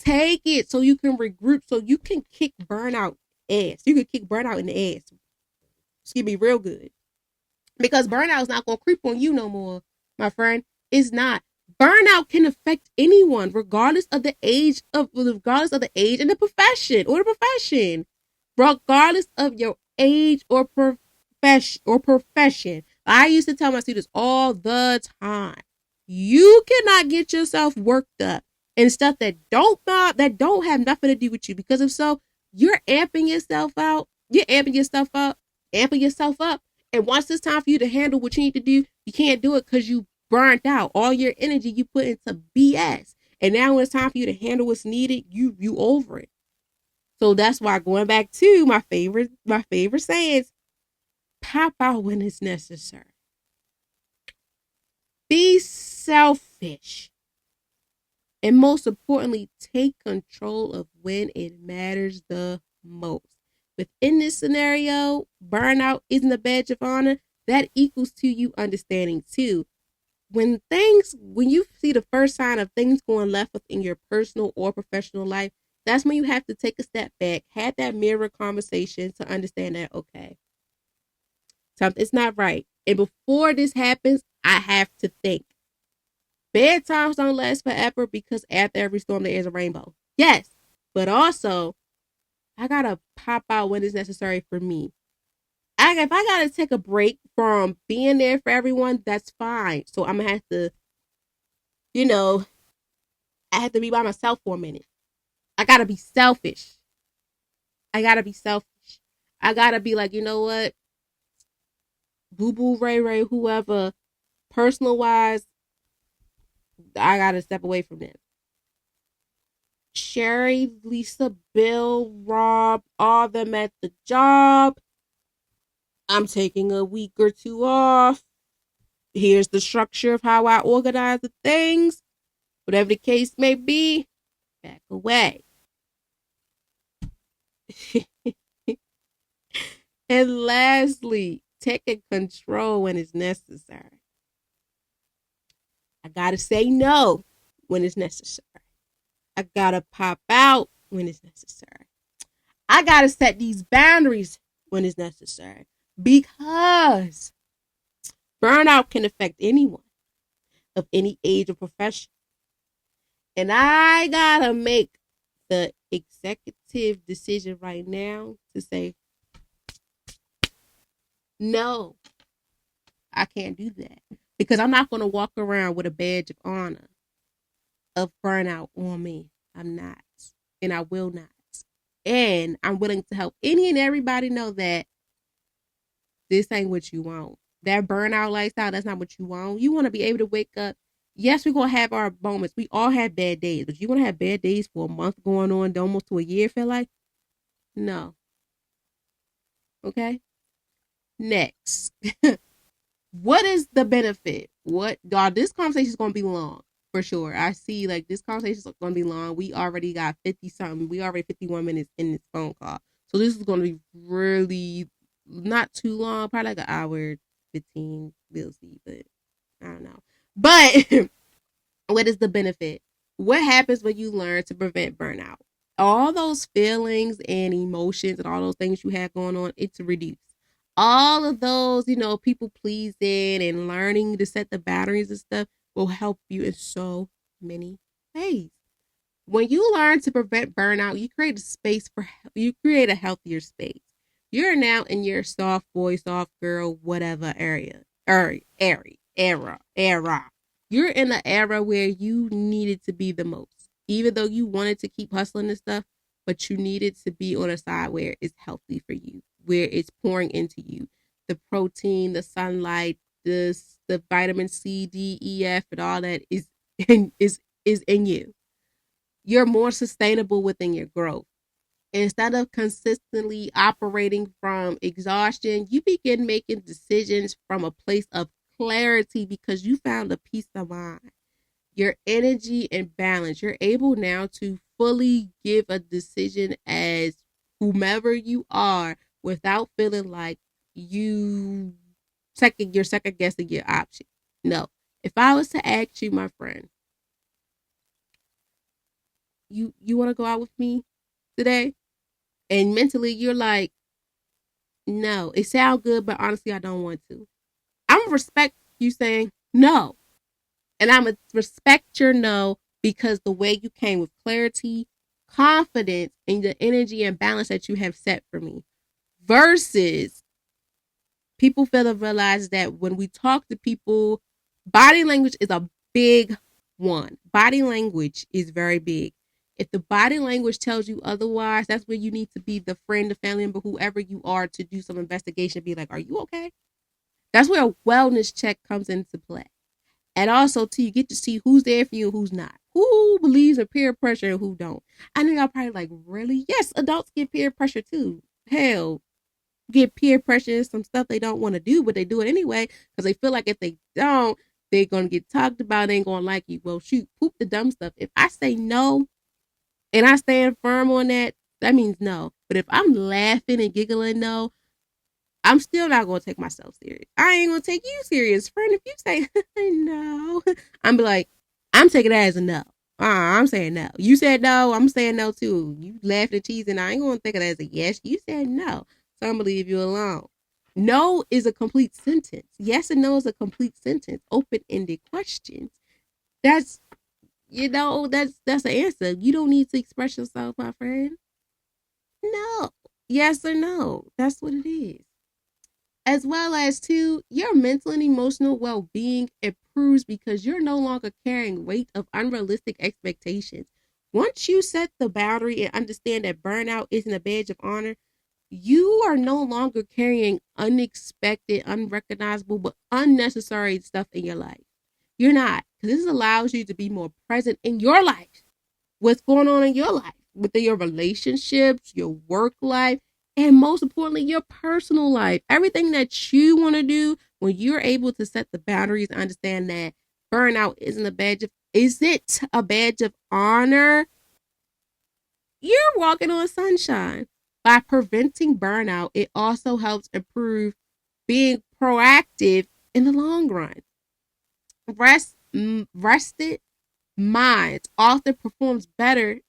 Take it so you can regroup, so you can kick burnout ass. You can kick burnout in the ass. Excuse me, real good. Because burnout is not going to creep on you no more, my friend. It's not. Burnout can affect anyone, regardless of the age and the profession, regardless of your age or profession. I used to tell my students all the time, you cannot get yourself worked up and stuff that don't have nothing to do with you. Because if so, you're amping yourself out. You're amping yourself up. And once it's time for you to handle what you need to do, you can't do it because you burnt out. All your energy you put into BS. And now when it's time for you to handle what's needed, you over it. So that's why, going back to my favorite sayings, pop out when it's necessary. Be selfish. And most importantly, take control of when it matters the most. Within this scenario, burnout isn't a badge of honor. That equals to you understanding too. When you see the first sign of things going left within your personal or professional life, that's when you have to take a step back, have that mirror conversation to understand that, okay, something's not right. And before this happens, I have to think. Bad times don't last forever, because after every storm there is a rainbow. Yes, but also I gotta pop out when it's necessary for me. If I gotta take a break from being there for everyone, that's fine. So I'm gonna have to, I have to be by myself for a minute. I gotta be selfish. I gotta be selfish. I gotta be like, you know what, Boo Boo, Ray Ray, whoever, personal wise, I gotta step away from them. Sherry, Lisa, Bill, Rob, all them at the job. I'm taking a week or two off. Here's the structure of how I organize the things. Whatever the case may be, back away. And lastly, taking control when it's necessary. I gotta say no when it's necessary. I gotta pop out when it's necessary. I gotta set these boundaries when it's necessary because burnout can affect anyone of any age or profession. And I gotta make the executive decision right now to say, no, I can't do that. Because I'm not gonna walk around with a badge of honor of burnout on me. I'm not. And I will not. And I'm willing to help any and everybody know that this ain't what you want. That burnout lifestyle, that's not what you want. You want to be able to wake up. Yes, we're going to have our moments. We all have bad days. But you want to have bad days for a month going on, almost to a year, feel like? No. Okay? Next. What is the benefit? What, God, this conversation is going to be long for sure. I see like this conversation is going to be long. We already got 50 something. We already 51 minutes in this phone call. So this is going to be really not too long, probably like an hour 15. We'll see, but I don't know. But what is the benefit? What happens when you learn to prevent burnout? All those feelings and emotions and all those things you have going on, it's reduced. All of those, people pleasing and learning to set the boundaries and stuff will help you in so many ways. When you learn to prevent burnout, you create a healthier space. You're now in your soft boy, soft girl, whatever era. You're in an era where you needed to be the most, even though you wanted to keep hustling and stuff, but you needed to be on a side where it's healthy for you, where it's pouring into you. The protein, the sunlight, the vitamin C, D, E, F, and all that is in you. You're more sustainable within your growth. Instead of consistently operating from exhaustion, you begin making decisions from a place of clarity because you found a peace of mind. Your energy and balance. You're able now to fully give a decision as whomever you are without feeling like you're second guessing your option. No. If I was to ask you, my friend, you want to go out with me today? And mentally you're like, no, it sounds good, but honestly, I don't want to. I'm gonna respect you saying no. And I'm gonna respect your no because the way you came with clarity, confidence, and the energy and balance that you have set for me. Versus people fail to realize that when we talk to people, body language is a big one. Body language is very big. If the body language tells you otherwise, that's where you need to be the friend, the family member, whoever you are, to do some investigation. Be like, are you okay? That's where a wellness check comes into play. And also, too, you get to see who's there for you and who's not. Who believes in peer pressure and who don't. I know y'all probably like, really? Yes, adults get peer pressure too. Hell, get peer pressure, some stuff they don't want to do, but they do it anyway because they feel like if they don't, they're going to get talked about, they ain't going to like you. Well, shoot, poop the dumb stuff. If I say no and I stand firm on that, that means no. But if I'm laughing and giggling no, I'm still not going to take myself serious. I ain't going to take you serious, friend. If you say no, I'm be like, I'm taking that as a no. I'm saying no. You said no, I'm saying no too. You laughed and teasing, I ain't going to think of that as a yes. You said no. So I'm going to leave you alone. No is a complete sentence. Yes and no is a complete sentence. Open-ended questions. That's, that's the answer. You don't need to express yourself, my friend. No. Yes or no. That's what it is. As well as, too, your mental and emotional well-being improves because you're no longer carrying weight of unrealistic expectations. Once you set the boundary and understand that burnout isn't a badge of honor, you are no longer carrying unexpected, unrecognizable, but unnecessary stuff in your life. You're not, because this allows you to be more present in your life. What's going on in your life, within your relationships, your work life, and most importantly, your personal life. Everything that you want to do, when you're able to set the boundaries and understand that burnout is it a badge of honor? You're walking on sunshine. By preventing burnout, it also helps improve being proactive in the long run. Rested minds often performs better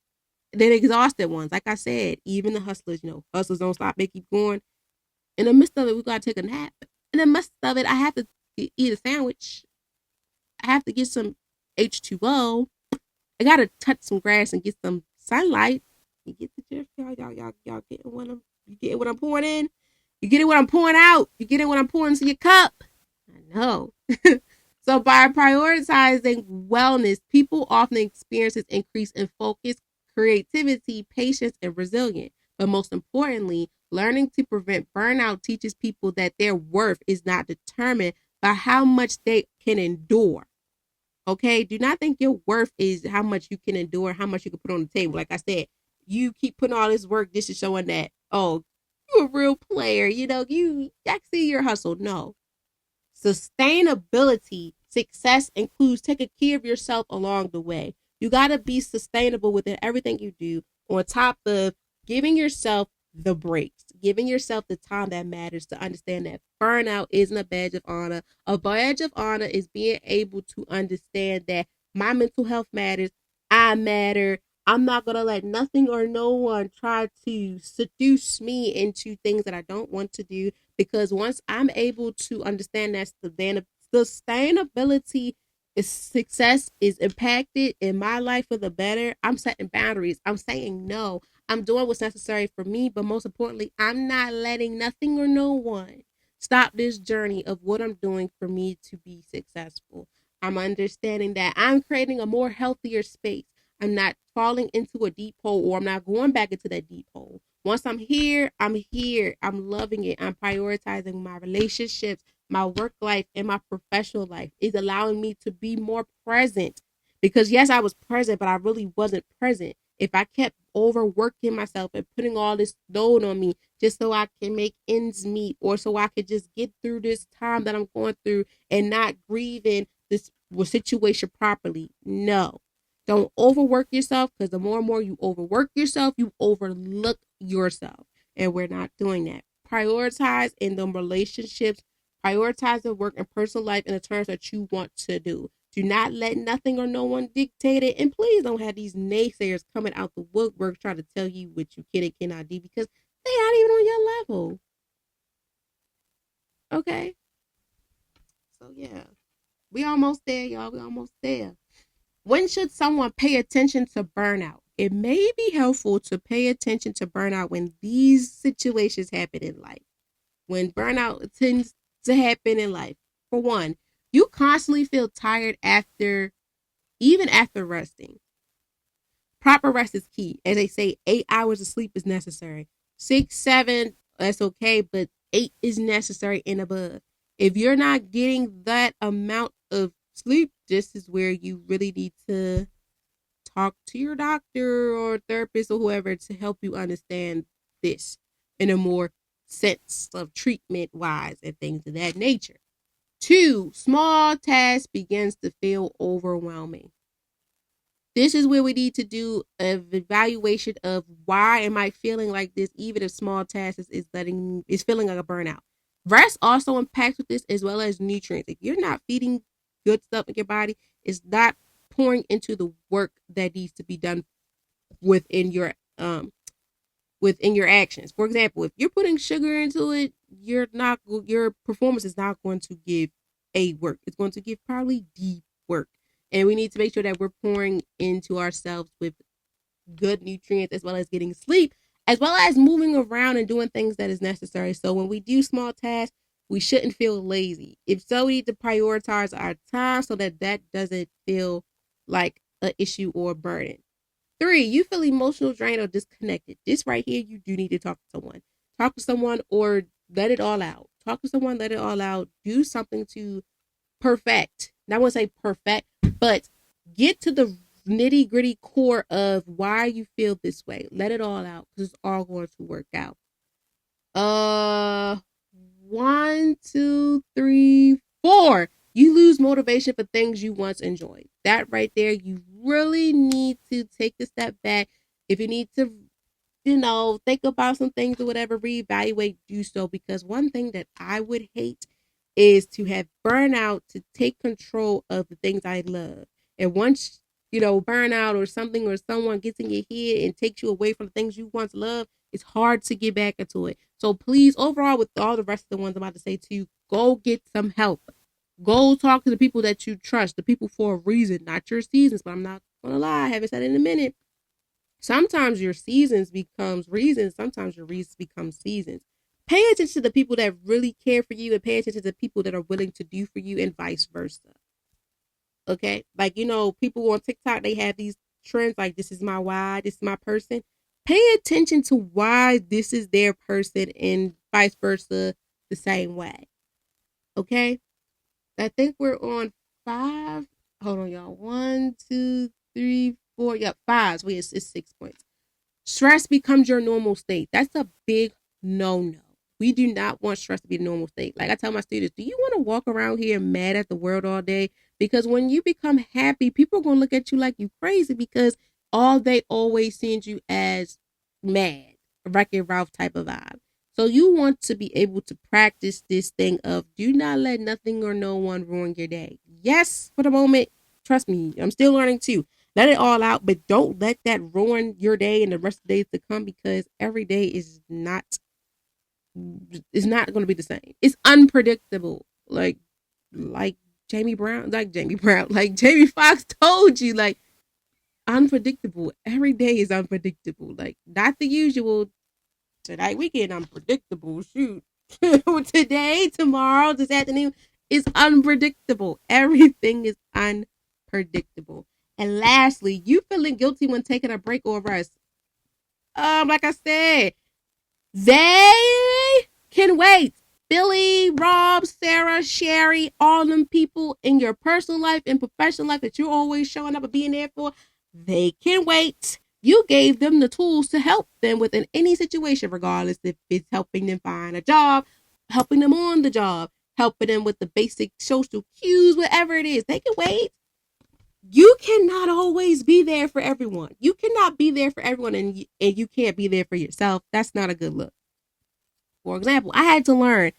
than exhausted ones. Like I said, even the hustlers, hustlers don't stop, they keep going. In the midst of it, we gotta take a nap. In the midst of it, I have to eat a sandwich. I have to get some H2O. I gotta touch some grass and get some sunlight. You get the drift, y'all getting you getting what I'm pouring in? You getting what I'm pouring out? You getting what I'm pouring into your cup? I know. So by prioritizing wellness, people often experience an increase in focus, creativity, patience, and resilience. But most importantly, learning to prevent burnout teaches people that their worth is not determined by how much they can endure. Okay, do not think your worth is how much you can endure, how much you can put on the table. Like I said, you keep putting all this work. This is showing that, oh, you're a real player. I see your hustle. No, sustainability, success includes taking care of yourself along the way. You got to be sustainable within everything you do, on top of giving yourself the breaks, giving yourself the time that matters to understand that burnout isn't a badge of honor. A badge of honor is being able to understand that my mental health matters. I matter. I'm not going to let nothing or no one try to seduce me into things that I don't want to do, because once I'm able to understand that sustainability is success is impacted in my life for the better, I'm setting boundaries. I'm saying no. I'm doing what's necessary for me, but most importantly, I'm not letting nothing or no one stop this journey of what I'm doing for me to be successful. I'm understanding that I'm creating a more healthier space. I'm not falling into a deep hole, or I'm not going back into that deep hole. Once I'm here, I'm here. I'm loving it. I'm prioritizing my relationships, my work life, and my professional life. Is allowing me to be more present. Because yes, I was present, but I really wasn't present. If I kept overworking myself and putting all this load on me just so I can make ends meet, or so I could just get through this time that I'm going through and not grieving this situation properly. No. Don't overwork yourself, because the more and more you overwork yourself, you overlook yourself. And we're not doing that. Prioritize in the relationships, prioritize the work and personal life in the terms that you want to do. Do not let nothing or no one dictate it. And please don't have these naysayers coming out the woodwork trying to tell you what you can and cannot do, because they're not even on your level. Okay? So, yeah. We almost there, y'all. We almost there. When should someone pay attention to burnout? It may be helpful to pay attention to burnout when these situations happen in life. When burnout tends to happen in life. For one, you constantly feel tired even after resting. Proper rest is key. As they say, 8 hours of sleep is necessary. 6, 7, that's okay, but 8 is necessary and above. If you're not getting that amount of sleep, this is where you really need to talk to your doctor or therapist or whoever to help you understand this in a more sense of treatment wise and things of that nature. 2, small tasks begins to feel overwhelming. This is where we need to do an evaluation of why am I feeling like this, even if small tasks is feeling like a burnout. Rest also impacts with this, as well as nutrients. If you're not feeding good stuff in your body, it's not pouring into the work that needs to be done within your actions. For example, if you're putting sugar into it, your performance is not going to give A work. It's going to give probably D work. And we need to make sure that we're pouring into ourselves with good nutrients, as well as getting sleep, as well as moving around and doing things that is necessary. So when we do small tasks, we shouldn't feel lazy. If so, we need to prioritize our time so that that doesn't feel like an issue or a burden. 3, you feel emotional drained or disconnected. This right here, you do need to talk to someone. Talk to someone or let it all out. Talk to someone, let it all out. Do something to perfect. Now, I won't say perfect, but get to the nitty gritty core of why you feel this way. Let it all out because it's all going to work out. Uh, 1, 2, 3, 4. You lose motivation for things you once enjoyed. That right there, you really need to take a step back. If you need to, think about some things or whatever, reevaluate, do so. Because one thing that I would hate is to have burnout to take control of the things I love. And once, burnout or something or someone gets in your head and takes you away from the things you once loved, it's hard to get back into it. So please, overall, with all the rest of the ones I'm about to say to you, go get some help. Go talk to the people that you trust, the people for a reason, not your seasons. But I'm not going to lie, I haven't said it in a minute. Sometimes your seasons becomes reasons. Sometimes your reasons become seasons. Pay attention to the people that really care for you and pay attention to the people that are willing to do for you and vice versa. Okay? Like, people on TikTok, they have these trends like, this is my why, this is my person. Pay attention to why this is their person and vice versa the same way. Okay? I think we're on 5. Hold on, y'all. 1, 2, 3, 4. Yep, 5. So it's 6 points. Stress becomes your normal state. That's a big no-no. We do not want stress to be a normal state. Like I tell my students, do you want to walk around here mad at the world all day? Because when you become happy, people are going to look at you like you crazy because all they always seen you as mad, Wreck-It Ralph type of vibe. So you want to be able to practice this thing of do not let nothing or no one ruin your day. Yes, for the moment, trust me, I'm still learning too. Let it all out, but don't let that ruin your day and the rest of the days to come because every day is not going to be the same. It's unpredictable. Like Jamie Foxx told you, like unpredictable. Every day is unpredictable. Like not the usual. Tonight weekend unpredictable. Shoot. Today, tomorrow, this afternoon is unpredictable. Everything is unpredictable. And lastly, you feeling guilty when taking a break or rest. Like I said, they can wait. Billy, Rob, Sarah, Sherry, all them people in your personal life and professional life that you're always showing up and being there for, they can wait. You gave them the tools to help them within any situation, regardless if it's helping them find a job, helping them on the job, helping them with the basic social cues, whatever it is. They can wait. You cannot always be there for everyone. You cannot be there for everyone and you can't be there for yourself. That's not a good look. For example, I had to learn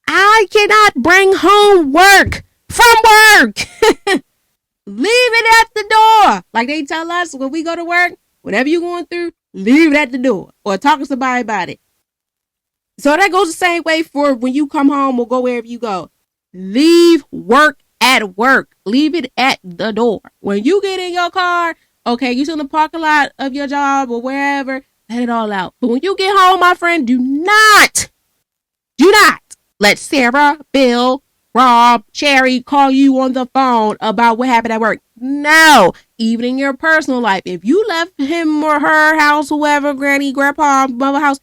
I cannot bring home work from work. Leave it at the door. Like they tell us when we go to work, whatever you're going through, leave it at the door or talk to somebody about it. So that goes the same way for when you come home or go wherever you go. Leave work at work. Leave it at the door. When you get in your car, okay, you're in the parking lot of your job or wherever, let it all out. But when you get home, my friend, do not let Sarah, Bill, Rob, Sherry call you on the phone about what happened at work. No, even in your personal life, if you left him or her house, whoever, granny, grandpa, mother house,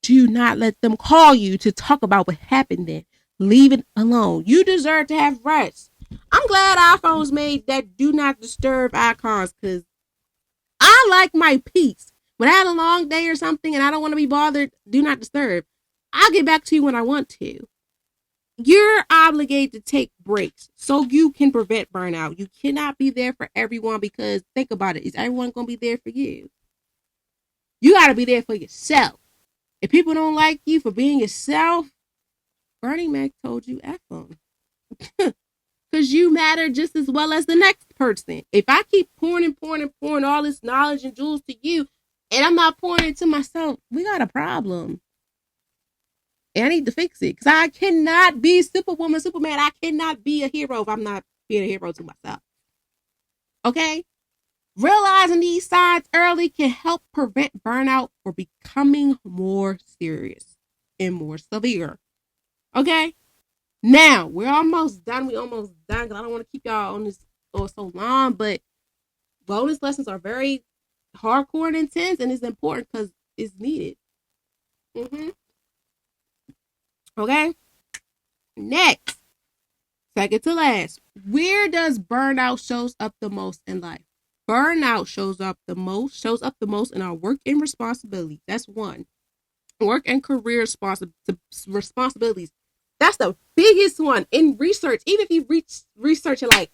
do not let them call you to talk about what happened then. Leave it alone. You deserve to have rest. I'm glad iPhones made that do not disturb icons because I like my peace. When I had a long day or something and I don't want to be bothered, do not disturb. I'll get back to you when I want to. You're obligated to take breaks so you can prevent burnout. You cannot be there for everyone because think about it. Is everyone going to be there for you? You got to be there for yourself. If people don't like you for being yourself, Bernie Mac told you F them. Because you matter just as well as the next person. If I keep pouring all this knowledge and jewels to you and I'm not pouring it to myself, we got a problem. And I need to fix it because I cannot be Superwoman, Superman. I cannot be a hero if I'm not being a hero to myself. Okay? Realizing these signs early can help prevent burnout from becoming more serious and more severe. Okay? Now, we're almost done. Because I don't want to keep y'all on this for so long, but bonus lessons are very hardcore and intense, and it's important because it's needed. Okay? Next, second to last, where does burnout shows up the most in life? Burnout shows up the most in our work and responsibilities. That's one. Work and career responsibilities. That's the biggest one in research. Even if you research it, like,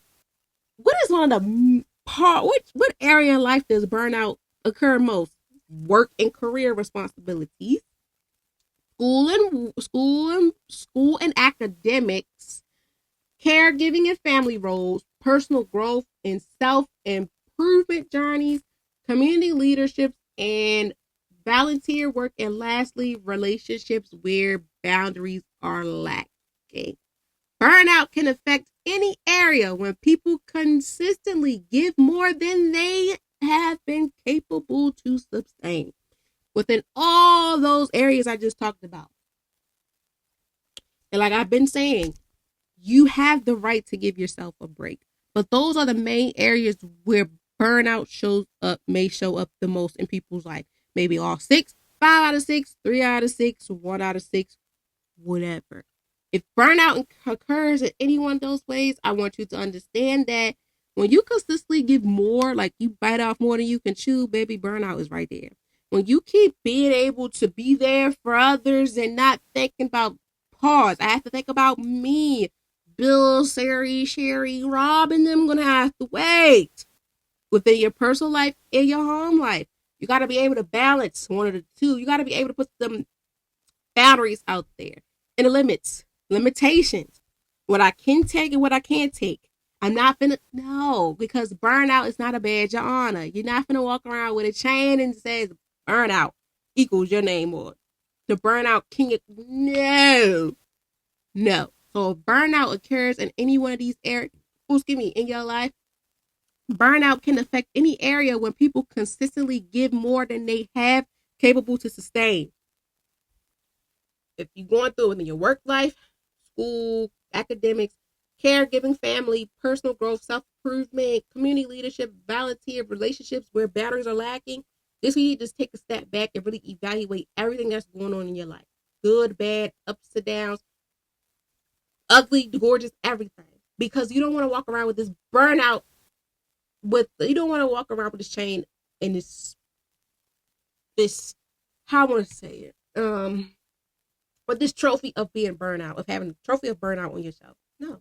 what is one of the what area in life does burnout occur most? Work and career responsibilities, school and academics, caregiving and family roles, personal growth and self improvement journeys, community leadership and volunteer work, and lastly, relationships where boundaries are lacking. Burnout can affect any area when people consistently give more than they have been capable to sustain. Within all those areas I just talked about. And like I've been saying, you have the right to give yourself a break. But those are the main areas where burnout may show up the most in people's life. Maybe all six, 5 out of 6, 3 out of 6, 1 out of 6, whatever. If burnout occurs in any one of those ways, I want you to understand that when you consistently give more, like you bite off more than you can chew, baby, burnout is right there. When you keep being able to be there for others and not thinking about pause, I have to think about me. Bill, Sherry, Rob, and them gonna have to wait within your personal life and your home life. You got to be able to balance one of the two. You got to be able to put them boundaries out there and the limitations, what I can take and what I can't take. I'm not finna, no, because burnout is not a badge of honor. You're not finna walk around with a chain and says burnout equals your name or the burnout king. No, no. So if burnout occurs in any one of these areas, in your life, burnout can affect any area when people consistently give more than they have capable to sustain. If you're going through it in your work life, school, academics, caregiving, family, personal growth, self improvement, community leadership, volunteer, relationships where boundaries are lacking, this we need to take a step back and really evaluate everything that's going on in your life. Good, bad, ups and downs, ugly, gorgeous, everything. Because you don't want to walk around with this burnout you don't want to walk around with this chain and this how I want to say it. But this trophy of being burnout, of having a trophy of burnout on yourself. No.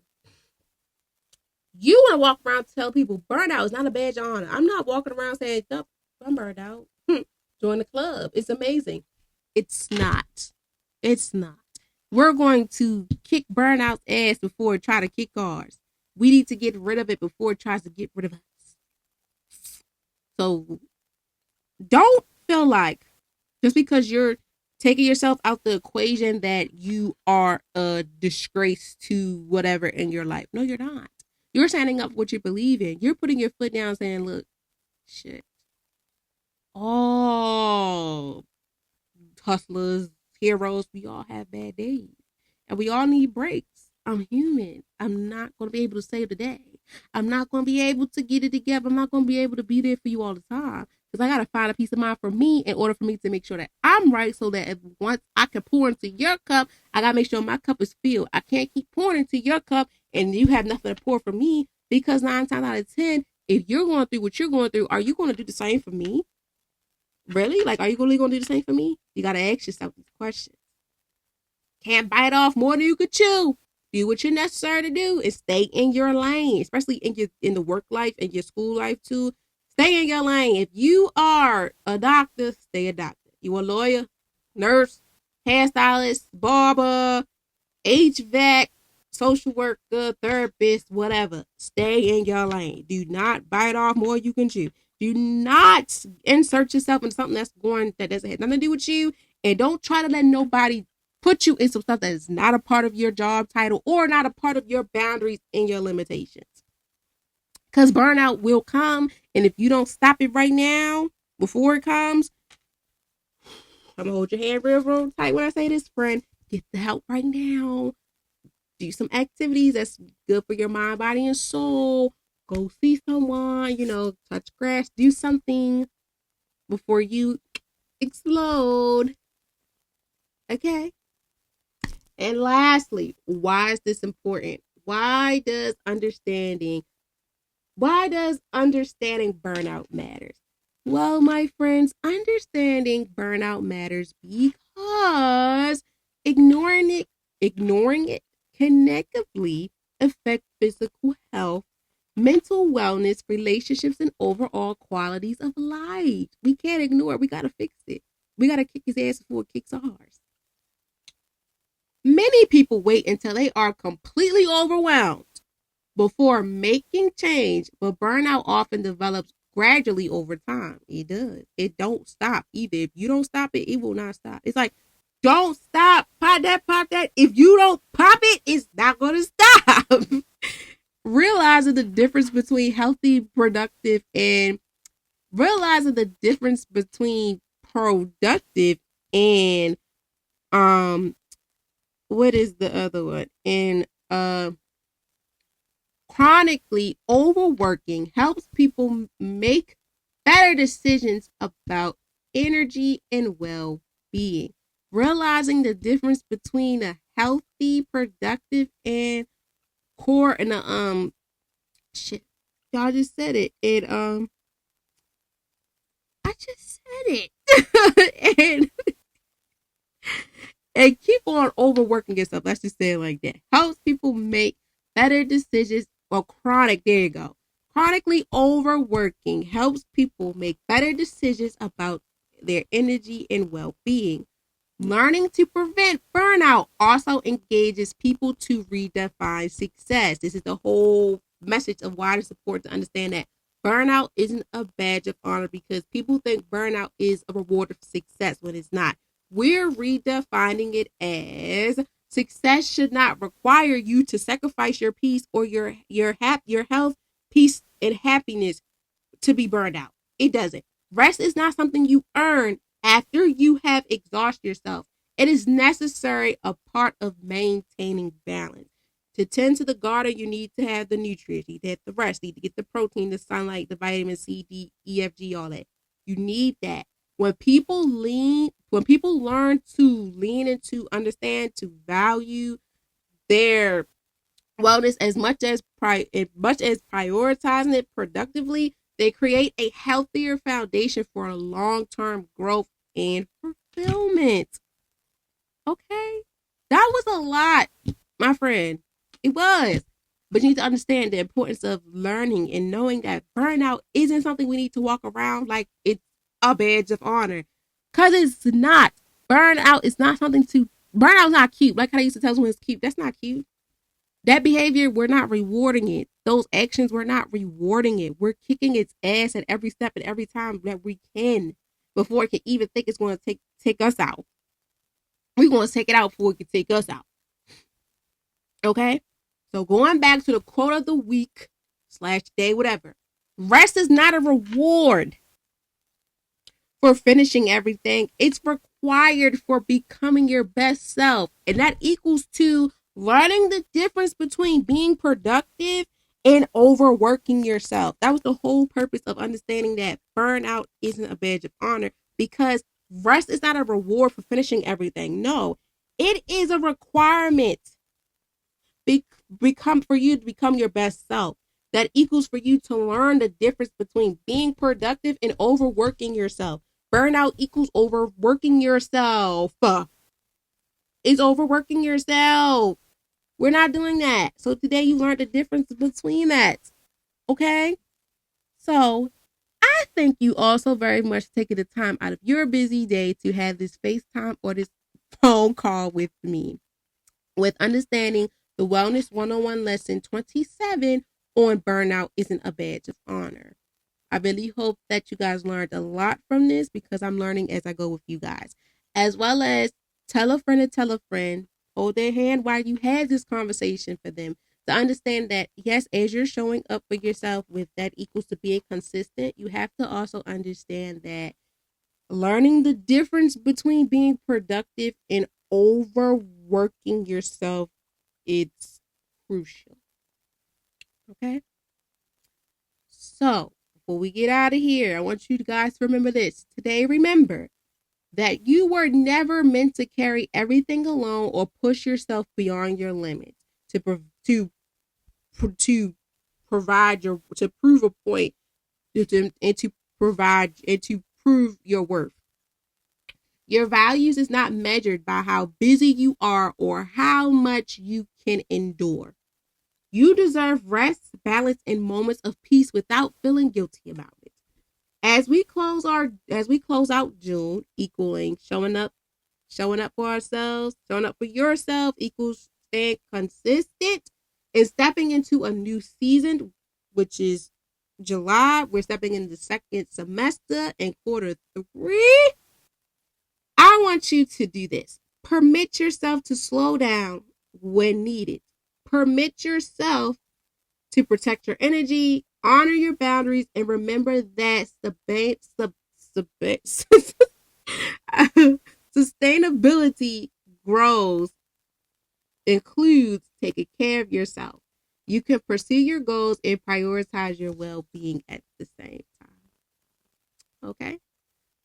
You want to walk around and tell people burnout is not a badge of honor. I'm not walking around saying, I'm burned out. Join the club. It's amazing. It's not. It's not. We're going to kick burnout's ass before it try to kick ours. We need to get rid of it before it tries to get rid of us. So don't feel like just because you're taking yourself out the equation that you are a disgrace to whatever in your life. No, you're not. You're standing up for what you believe in. You're putting your foot down saying, look, shit. All hustlers, heroes, we all have bad days. And we all need breaks. I'm human. I'm not going to be able to save the day. I'm not going to be able to get it together. I'm not going to be able to be there for you all the time. Because I got to find a peace of mind for me in order for me to make sure that I'm right so that if once I can pour into your cup, I got to make sure my cup is filled. I can't keep pouring into your cup and you have nothing to pour for me because 9 times out of 10, if you're going through what you're going through, are you going to do the same for me? Really? Like, are you really going to do the same for me? You got to ask yourself these questions. Can't bite off more than you could chew. Do what you're necessary to do and stay in your lane, especially in the work life and your school life too. Stay in your lane. If you are a doctor, stay a doctor. You a lawyer, nurse, hairstylist, barber, HVAC, social worker, therapist, whatever. Stay in your lane. Do not bite off more than you can chew. Do not insert yourself in something that doesn't have nothing to do with you. And don't try to let nobody put you in some stuff that is not a part of your job title or not a part of your boundaries and your limitations. Because burnout will come. And if you don't stop it right now, before it comes, I'm going to hold your hand real tight when I say this, friend. Get the help right now. Do some activities that's good for your mind, body, and soul. Go see someone, touch grass, do something before you explode. Okay? And lastly, why is this important? Why does understanding burnout matters? Well, my friends, understanding burnout matters because ignoring it, ignoring it can negatively affect physical health, mental wellness, relationships, and overall qualities of life. We can't ignore it. We gotta fix it. We gotta kick his ass before it kicks ours. Many people wait until they are completely overwhelmed before making change, but burnout often develops gradually over time. It does. It don't stop either. If you don't stop it, it will not stop. It's like, don't stop. Pop that, pop that. If you don't pop it, it's not going to stop. Realizing the difference between healthy, productive, and realizing the difference between productive and what is the other one? And chronically overworking helps people make better decisions about energy and well-being. Realizing the difference between a healthy, productive, and core and a shit. Y'all just said it. I just said it. and keep on overworking yourself. Let's just say it like that. Helps people make better decisions. Well, chronic, there you go. Chronically overworking helps people make better decisions about their energy and well being. Learning to prevent burnout also engages people to redefine success. This is the whole message of why it's important to understand that burnout isn't a badge of honor because people think burnout is a reward of success when it's not. We're redefining it as success should not require you to sacrifice your peace or your health, peace, and happiness to be burned out. It doesn't. Rest is not something you earn after you have exhausted yourself. It is necessary a part of maintaining balance. To tend to the garden, you need to have the nutrients, you need to have the rest, you need to get the protein, the sunlight, the vitamin C, D, E, F, G, all that. You need that. When people learn to lean into understand to value their wellness as much as prioritizing it productively, they create a healthier foundation for long-term growth and fulfillment. Okay? That was a lot, my friend. It was. But you need to understand the importance of learning and knowing that burnout isn't something we need to walk around like it's a badge of honor. Because it's not. Burnout is not something to. Burnout's not cute. Like how they used to tell us when it's cute. That's not cute. That behavior, we're not rewarding it. Those actions, we're not rewarding it. We're kicking its ass at every step and every time that we can before it can even think it's going to take us out. We're going to take it out before it can take us out. Okay? So going back to the quote of the week / day, whatever. Rest is not a reward for finishing everything. It's required for becoming your best self. And that equals to learning the difference between being productive and overworking yourself. That was the whole purpose of understanding that burnout isn't a badge of honor because rest is not a reward for finishing everything. No, it is a requirement become for you to become your best self. That equals for you to learn the difference between being productive and overworking yourself. Burnout equals overworking yourself. It's overworking yourself. We're not doing that. So today you learned the difference between that. Okay? So I thank you all so very much for taking the time out of your busy day to have this FaceTime or this phone call with me. With understanding the Wellness 101 lesson 27 on burnout isn't a badge of honor. I really hope that you guys learned a lot from this because I'm learning as I go with you guys. As well as tell a friend and tell a friend, hold their hand while you have this conversation for them to understand that, yes, as you're showing up for yourself with that equals to being consistent, you have to also understand that learning the difference between being productive and overworking yourself, it's crucial. Okay? So, before we get out of here, I want you guys to remember this. Today, remember, that you were never meant to carry everything alone or push yourself beyond your limits to to provide your to prove a point and to provide and to prove your worth. Your values is not measured by how busy you are or how much you can endure. You deserve rest, balance, and moments of peace without feeling guilty about it. As we close out June, equaling showing up for ourselves, showing up for yourself equals staying consistent and stepping into a new season, which is July. We're stepping into the second semester and quarter 3. I want you to do this. Permit yourself to slow down when needed. Permit yourself to protect your energy, honor your boundaries, and remember that sustainability grows includes taking care of yourself. You can pursue your goals and prioritize your well-being at the same time. Okay?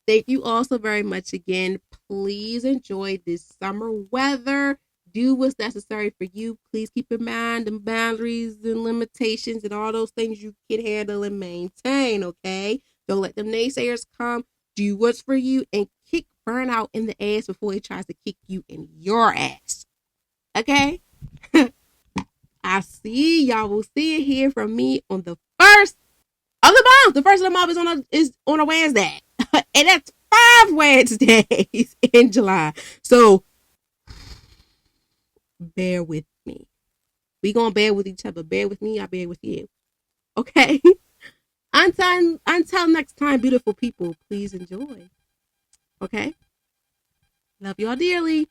Thank you all so very much again. Please enjoy this summer weather. Do what's necessary for you. Please keep in mind the boundaries and limitations and all those things you can handle and maintain, okay? Don't let them naysayers come. Do what's for you and kick burnout in the ass before it tries to kick you in your ass. Okay? I see y'all will see it here from me on the first of the month. The first of the month is on a Wednesday. And that's 5 Wednesdays in July. So bear with me. We gonna bear with each other. Bear with me, I bear with you. Okay? Until next time, beautiful people, please enjoy. Okay? Love y'all dearly.